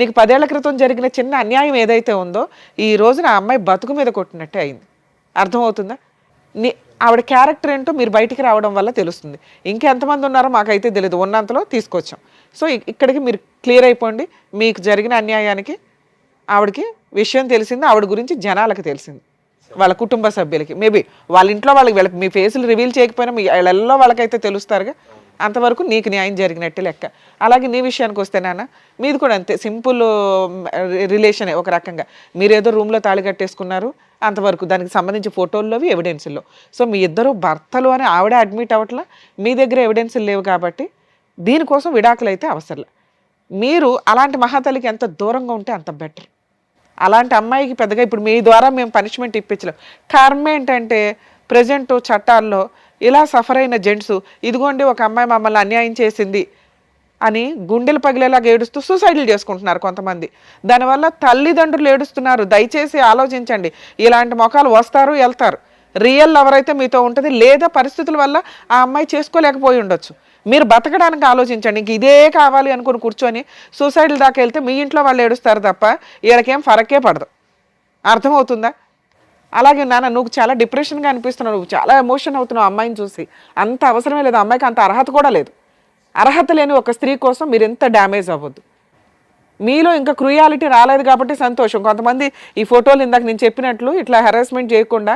నీకు 10 ఏళ్ల క్రితం జరిగిన చిన్న అన్యాయం ఏదైతే ఉందో ఈ రోజున ఆ అమ్మాయి బతుకు మీద కొట్టినట్టే అయింది. అర్థమవుతుందా? ఆవిడ క్యారెక్టర్ ఏంటో మీరు బయటికి రావడం వల్ల తెలుస్తుంది. ఇంకెంతమంది ఉన్నారో మాకైతే తెలియదు, ఉన్నంతలో తీసుకొచ్చాం. సో ఇక్కడికి మీరు క్లియర్ అయిపోండి. మీకు జరిగిన అన్యాయానికి ఆవిడకి విషయం తెలిసింది, ఆవిడ గురించి జనాలకు తెలిసింది, వాళ్ళ కుటుంబ సభ్యులకి. మేబీ వాళ్ళ ఇంట్లో వాళ్ళకి మీ ఫేసులు రివీల్ చేయకపోయినా మీ ఇళ్ళల్లో వాళ్ళకైతే తెలుస్తారుగా. అంతవరకు నీకు న్యాయం జరిగినట్టే లెక్క. అలాగే నీ విషయానికి వస్తే నాన్న, మీది కూడా అంతే, సింపుల్ రిలేషనే ఒక రకంగా. మీరేదో రూమ్లో తాళి కట్టేసుకున్నారు అంతవరకు, దానికి సంబంధించి ఫోటోల్లోవి ఎవిడెన్సుల్లో. సో మీ ఇద్దరు భర్తలు అని ఆవిడ అడ్మిట్ అవ్వట్లా, మీ దగ్గర ఎవిడెన్సులు లేవు కాబట్టి దీనికోసం విడాకులు అయితే అవసరం. మీరు అలాంటి మహాతల్లికి ఎంత దూరంగా ఉంటే అంత బెటర్. అలాంటి అమ్మాయికి పెద్దగా ఇప్పుడు మీ ద్వారా మేము పనిష్మెంట్ ఇప్పించలేం. కారణం ఏంటంటే ప్రజెంట్ చట్టాల్లో ఇలా సఫర్ అయిన జెంట్స్, ఇదిగోండి ఒక అమ్మాయి మమ్మల్ని అన్యాయం చేసింది అని గుండెలు పగిలేలాగా ఏడుస్తూ సూసైడ్లు చేసుకుంటున్నారు కొంతమంది. దానివల్ల తల్లిదండ్రులు ఏడుస్తున్నారు. దయచేసి ఆలోచించండి. ఇలాంటి మొఖాలు వస్తారు వెళ్తారు. రియల్ ఎవరైతే మీతో ఉంటుంది, లేదా పరిస్థితుల వల్ల ఆ అమ్మాయి చేసుకోలేకపోయి ఉండొచ్చు. మీరు బతకడానికి ఆలోచించండి. ఇంక ఇదే కావాలి అనుకుని కూర్చొని సూసైడ్ల దాకా వెళ్తే మీ ఇంట్లో వాళ్ళు ఏడుస్తారు తప్ప వీళ్ళకేం ఫరకే పడదు. అర్థమవుతుందా? అలాగే నాన్న, నువ్వు చాలా డిప్రెషన్గా అనిపిస్తున్నావు, నువ్వు చాలా ఎమోషన్ అవుతున్నావు అమ్మాయిని చూసి. అంత అవసరమే లేదు, అమ్మాయికి అంత అర్హత కూడా లేదు. అర్హత లేని ఒక స్త్రీ కోసం మీరు ఎంత డ్యామేజ్ అవ్వద్దు. మీలో ఇంకా క్రూయాలిటీ రాలేదు కాబట్టి సంతోషం. కొంతమంది ఈ ఫోటోలు ఇందాక నేను చెప్పినట్లు ఇట్లా హెరాస్మెంట్ చేయకుండా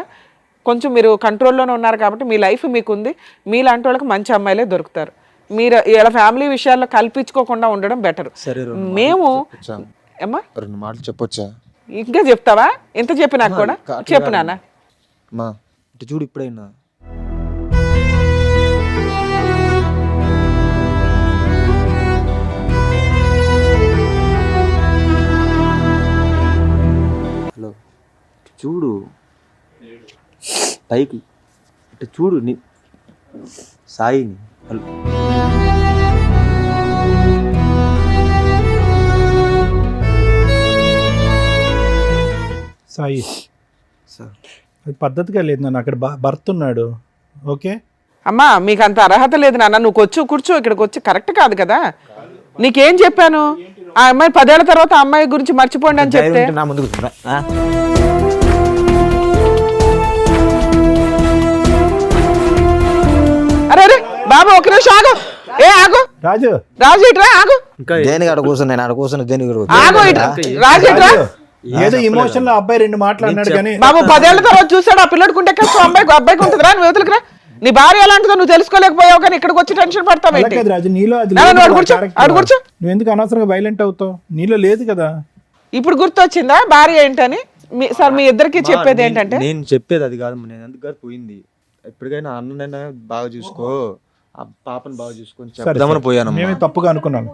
కొంచెం మీరు కంట్రోల్లోనే ఉన్నారు కాబట్టి మీ లైఫ్ మీకుంది. మీలాంటి వాళ్ళకి మంచి అమ్మాయిలే దొరుకుతారు. మీరు ఇలా ఫ్యామిలీ విషయాల్లో కల్పించుకోకుండా ఉండడం బెటర్. మేము ఏమ్మా 2 మాటలు చెప్పొచ్చా? ఇంకా చెప్తావా? ఎంత చెప్పినా కూడా చెప్పు నాన్న. మా ఇటు చూడు, ఇప్పుడైనా హలో చూడు, పైకి ఇటు చూడు, సాయిని. హలో సాయి, అది పద్ధతిగా లేదు నాన్న. అక్కడ భర్త ఉన్నాడు. ఓకే అమ్మా, మీకు అంత అర్హత లేదు నాన్న. నువ్వు కూర్చో, ఇక్కడికి వచ్చి కరెక్ట్ కాదు కదా. నీకేం చెప్పాను? ఆ అమ్మాయి 10 ఏళ్ల తర్వాత ఆ అమ్మాయి గురించి మర్చిపోండి అని చెప్తే నా ముందుకు అరే అరే బాబు ఒక నిమిషం ఆగు. ఆగు రాజు, రాజు ఇట్రా, ఆగు. దేనికి ఆడ కూర్చుని, నేను ఆడ కూర్చుని దేనికి ఆగు ఇట్రా, రాజు ఇట్రా. ఏదో ఎమోషన్ లో అబ్బాయి 2 మాట్లాడినాడు కానీ బాబు 10 ఏళ్ల తర్వాత చూసాడు ఆ పిల్లడుకుంటే కష్టం, అబ్బాయికి ఉంటుంది రా. నువ్వు వదులుకురా. నీ భార్య ఎలాంటిదో నువ్వు తెలుసుకోలేకపోయావు కానీ ఇక్కడికి వచ్చి టెన్షన్ పడతావు. రాజు, నీలో అది కూర్చో. నువ్వు ఎందుకు అనవసరంగా వైలెంట్ అవుతావు? నీలో లేదు కదా. ఇప్పుడు గుర్తొచ్చిందా భార్య ఏంటని? సార్ మీ ఇద్దరికి చెప్పేది ఏంటంటే, నేను చెప్పేది అది కాదు. నేను ఎందుకు పోయింది, ఎప్పటికైనా అన్ననైనా బాగా చూసుకో, ఆ పాపను బాగా చూసుకొని చెప్దామని పోయాను. మేమే తప్పుగా అనుకున్నాను.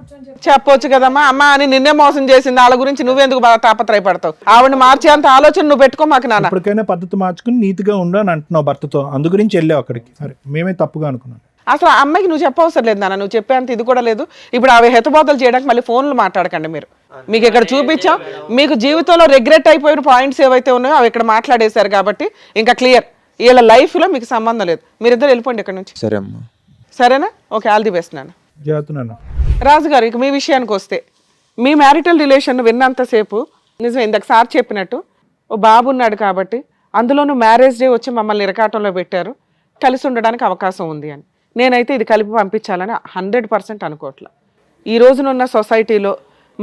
చెప్పొచ్చు కదమ్మా. అమ్మ అని నిన్నే మోసం చేసింది, వాళ్ళ గురించి నువ్వెందుకు బాగా తాపత్రయపడతావు? ఆవిడని మార్చే అంత ఆలోచన నువ్వు పెట్టుకో మాకు నాన్న. ఇప్పటికైనా పద్ధతి మార్చుకుని నీతిగా ఉండు అని అంటున్నావు భర్తతో, అందు గురించి వెళ్ళావు అక్కడికి. సరే, మేమే తప్పుగా అనుకున్నాను. అసలు ఆ అమ్మాయికి నువ్వు చెప్పవసరం లేదు నాన్న, నువ్వు చెప్పేంత ఇది కూడా లేదు. ఇప్పుడు అవి హెతుబోతలు చేయడానికి మళ్ళీ ఫోన్లు మాట్లాడకండి మీరు. మీకు ఇక్కడ చూపించాం. మీకు జీవితంలో రిగ్రెట్ అయిపోయిన పాయింట్స్ ఏవైతే ఉన్నాయో అవి ఇక్కడ మాట్లాడేశారు కాబట్టి ఇంకా క్లియర్. వీళ్ళ లైఫ్లో మీకు సంబంధం లేదు. మీరిద్దరు వెళ్ళిపోండి ఇక్కడ నుంచి. సరే అమ్మా. సరేనా? ఓకే, ఆల్ ది బెస్ట్ నాన్న. జాగ్రత్త. రాజు గారు, ఇక మీ విషయానికి వస్తే, మీ మ్యారిటల్ రిలేషన్ విన్నంతసేపు నిజం ఇందాక సార్ చెప్పినట్టు ఓ బాబు ఉన్నాడు కాబట్టి, అందులోనూ మ్యారేజ్ డే వచ్చి మమ్మల్ని ఇరకాటంలో పెట్టారు, కలిసి ఉండడానికి అవకాశం ఉంది అని. నేనైతే ఇది కలిపి పంపించాలని 100% అనుకోవట్లే. ఈ రోజునున్న సొసైటీలో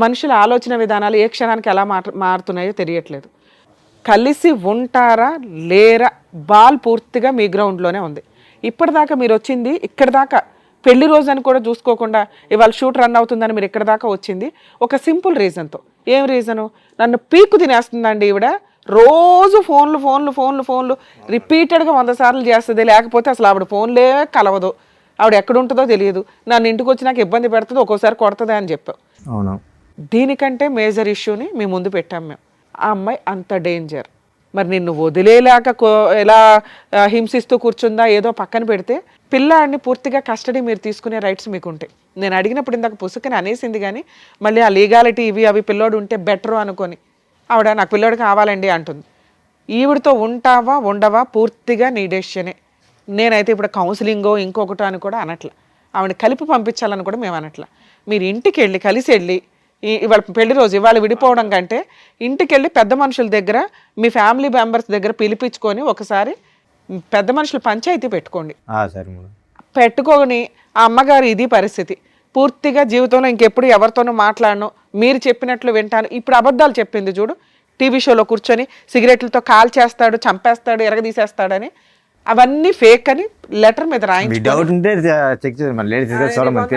మనుషుల ఆలోచన విధానాలు ఏ క్షణానికి ఎలా మారుతున్నాయో తెలియట్లేదు. కలిసి ఉంటారా లేరా బాల్ పూర్తిగా మీ గ్రౌండ్లోనే ఉంది. ఇప్పటిదాకా మీరు వచ్చింది ఇక్కడ దాకా, పెళ్లి రోజు అని కూడా చూసుకోకుండా ఇవాళ షూట్ రన్ అవుతుందని మీరు ఇక్కడ దాకా వచ్చింది ఒక సింపుల్ రీజన్తో. ఏం రీజను? నన్ను పీకు తినేస్తుందండి ఈవిడ. రోజు ఫోన్లు రిపీటెడ్గా 100 సార్లు చేస్తుంది. లేకపోతే అసలు ఆవిడ ఫోన్లే కలవదు, ఆవిడ ఎక్కడ ఉంటుందో తెలియదు, నన్ను ఇంటికి వచ్చి నాకు ఇబ్బంది పెడుతుంది, ఒక్కోసారి కొడుతుంది అని చెప్పావు. అవును. దీనికంటే మేజర్ ఇష్యూని మీ ముందు పెట్టాం మేము. ఆ అమ్మాయి అంత డేంజర్. మరి నిన్ను వదిలేలాక ఎలా హింసిస్తూ కూర్చుందా ఏదో పక్కన పెడితే, పిల్లాడిని పూర్తిగా కస్టడీ మీరు తీసుకునే రైట్స్ మీకు ఉంటాయి. నేను అడిగినప్పుడు ఇందాక పుసుకని అనేసింది, కానీ మళ్ళీ ఆ లీగాలిటీ ఇవి అవి పిల్లోడు ఉంటే బెటరు అనుకొని ఆవిడ నాకు పిల్లోడు కావాలండి అంటుంది. ఈవిడతో ఉంటావా ఉండవా పూర్తిగా నీ డెసిషనే. నేనైతే ఇప్పుడు కౌన్సిలింగో ఇంకొకటో అని కూడా అనట్లా, ఆవిడ కలిపి పంపించాలని కూడా మేము అనట్లా. మీరు ఇంటికి వెళ్ళి కలిసి వెళ్ళి, ఇవాళ పెళ్లి రోజు ఇవాళ విడిపోవడం కంటే ఇంటికి వెళ్ళి పెద్ద మనుషుల దగ్గర మీ ఫ్యామిలీ మెంబర్స్ దగ్గర పిలిపించుకొని ఒకసారి పెద్ద మనుషులు పంచాయతీ పెట్టుకోండి. పెట్టుకొని ఆ అమ్మగారు ఇది పరిస్థితి, పూర్తిగా జీవితంలో ఇంకెప్పుడు ఎవరితోనూ మాట్లాడను, మీరు చెప్పినట్లు వింటాను. ఇప్పుడు అబద్ధాలు చెప్పింది చూడు, టీవీ షోలో కూర్చొని సిగరెట్లతో కాల్ చేస్తాడు, చంపేస్తాడు, ఎరగదీసేస్తాడని, అవన్నీ ఫేక్ అని లెటర్ మీద రాయించు.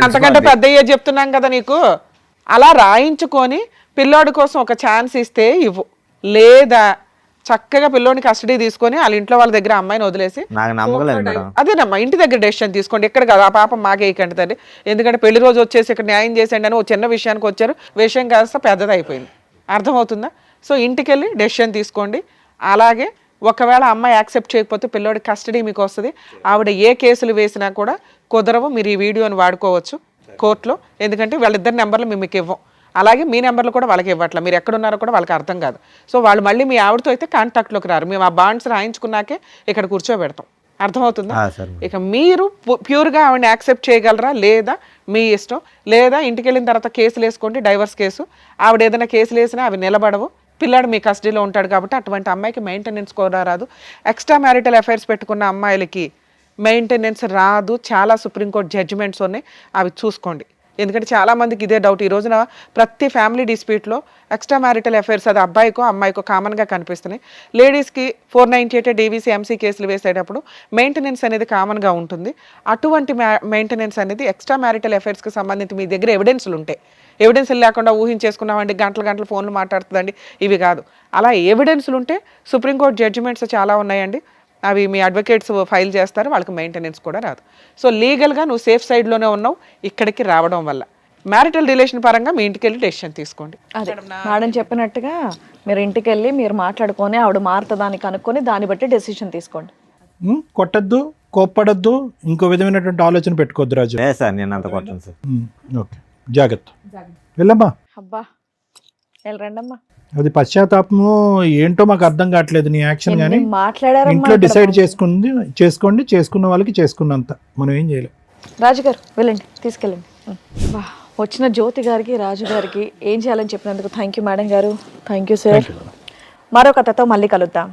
అంతకంటే పెద్ద అయ్యే చెప్తున్నాం కదా నీకు. అలా రాయించుకొని పిల్లోడి కోసం ఒక ఛాన్స్ ఇస్తే ఇవ్వు, లేదా చక్కగా పిల్లోని కస్టడీ తీసుకొని వాళ్ళ ఇంట్లో వాళ్ళ దగ్గర అమ్మాయిని వదిలేసి అదేనమ్మా ఇంటి దగ్గర డెసిషన్ తీసుకోండి. ఎక్కడ కాదు, ఆ పాపం మాకేయకండి తండ్రి. ఎందుకంటే పెళ్లి రోజు వచ్చేసి ఇక్కడ న్యాయం చేసేయండి అని ఒక చిన్న విషయానికి వచ్చారు, విషయం కాస్త పెద్దది అయిపోయింది. అర్థమవుతుందా? సో ఇంటికి వెళ్ళి డెసిషన్ తీసుకోండి. అలాగే ఒకవేళ అమ్మాయి యాక్సెప్ట్ చేయకపోతే పిల్లోడి కస్టడీ మీకు వస్తుంది. ఆవిడ ఏ కేసులు వేసినా కూడా కుదరవు. మీరు ఈ వీడియోని వాడుకోవచ్చు కోర్టులో, ఎందుకంటే వాళ్ళిద్దరి నెంబర్లు మీకు ఇవ్వం. అలాగే మీ నెంబర్లు కూడా వాళ్ళకి ఇవ్వట్లా, మీరు ఎక్కడున్నారో కూడా వాళ్ళకి అర్థం కాదు. సో వాళ్ళు మళ్ళీ మీ ఆవిడతో అయితే కాంటాక్ట్లోకి రారు. మేము ఆ బాండ్స్ రాయించుకున్నాకే ఇక్కడ కూర్చోబెడతాం. అర్థమవుతుందా? ఇక మీరు ప్యూర్గా ఆవిడని యాక్సెప్ట్ చేయగలరా లేదా మీ ఇష్టం. లేదా ఇంటికి వెళ్ళిన తర్వాత కేసులు వేసుకోండి, డైవర్స్ కేసు. ఆవిడ ఏదైనా కేసులు వేసినా అవి నిలబడవు. పిల్లాడు మీ కస్టడీలో ఉంటాడు కాబట్టి అటువంటి అమ్మాయికి మెయింటెనెన్స్ కూడా రాదు. ఎక్స్ట్రా మ్యారిటల్ అఫైర్స్ పెట్టుకున్న అమ్మాయిలకి మెయింటెనెన్స్ రాదు. చాలా సుప్రీంకోర్టు జడ్జిమెంట్స్ ఉన్నాయి, అవి చూసుకోండి. ఎందుకంటే చాలామందికి ఇదే డౌట్. ఈ రోజున ప్రతి ఫ్యామిలీ డిస్ప్యూట్లో ఎక్స్ట్రా మ్యారిటల్ అఫైర్స్ అది అబ్బాయికో అమ్మాయికో కామన్గా కనిపిస్తున్నాయి. లేడీస్కి 498 డీవీసీ ఎంసీ కేసులు వేసేటప్పుడు మెయింటెనెన్స్ అనేది కామన్గా ఉంటుంది. అటువంటి మెయింటెనెన్స్ అనేది ఎక్స్ట్రా మ్యారిటల్ అఫైర్స్కి సంబంధించి మీ దగ్గర ఎవిడెన్స్లు ఉంటాయి. ఎవిడెన్స్లు లేకుండా ఊహించేసుకున్నామండి, గంటలు ఫోన్లు మాట్లాడుతుందండి, ఇవి కాదు. అలా ఎవిడెన్స్లు ఉంటే సుప్రీంకోర్టు జడ్జిమెంట్స్ చాలా ఉన్నాయండి, అవి మీ అడ్వకేట్స్ ఫైల్ చేస్తారు, వాళ్ళకి మెయింటెనెన్స్ కూడా రాదు. సో లీగల్గా నువ్వు సేఫ్ సైడ్లోనే ఉన్నావు ఇక్కడికి రావడం వల్ల. మ్యారిటల్ రిలేషన్ పరంగా మీ ఇంటికి వెళ్ళి డెసిషన్ తీసుకోండి. అదే మేడం చెప్పినట్టుగా మీరు ఇంటికి వెళ్ళి మీరు మాట్లాడుకొని ఆవిడ మారుతుందాన్ని కనుక్కొని దాన్ని బట్టి డెసిషన్ తీసుకోండి. కొట్టద్దు, కోప్పడద్దు, ఇంకో విధమైనటువంటి ఆలోచన పెట్టుకోవద్దు రాజు. సార్ నేను అంత కొట్టను సార్. ఓకే, జాగ్రత్త. వెళ్ళమ్మా. అబ్బా వెళ్ళరండమ్మా. అది పశ్చాత్తాపము ఏంటో మాకు అర్థం కావట్లేదు నీ యాక్షన్. కానీ మాట్లాడారు, ఇంట్లో డిసైడ్ చేసుకోండి, చేసుకున్న వాళ్ళకి చేసుకున్నంత, మనం ఏం చేయలేం. రాజుగారు వెళ్ళండి, తీసుకెళ్ళండి. వచ్చిన జ్యోతి గారికి రాజు గారికి ఏం చేయాలని చెప్పినందుకు థ్యాంక్ యూ మేడం గారు. Thank you sir. మరో కథతో మళ్ళీ కలుద్దాం.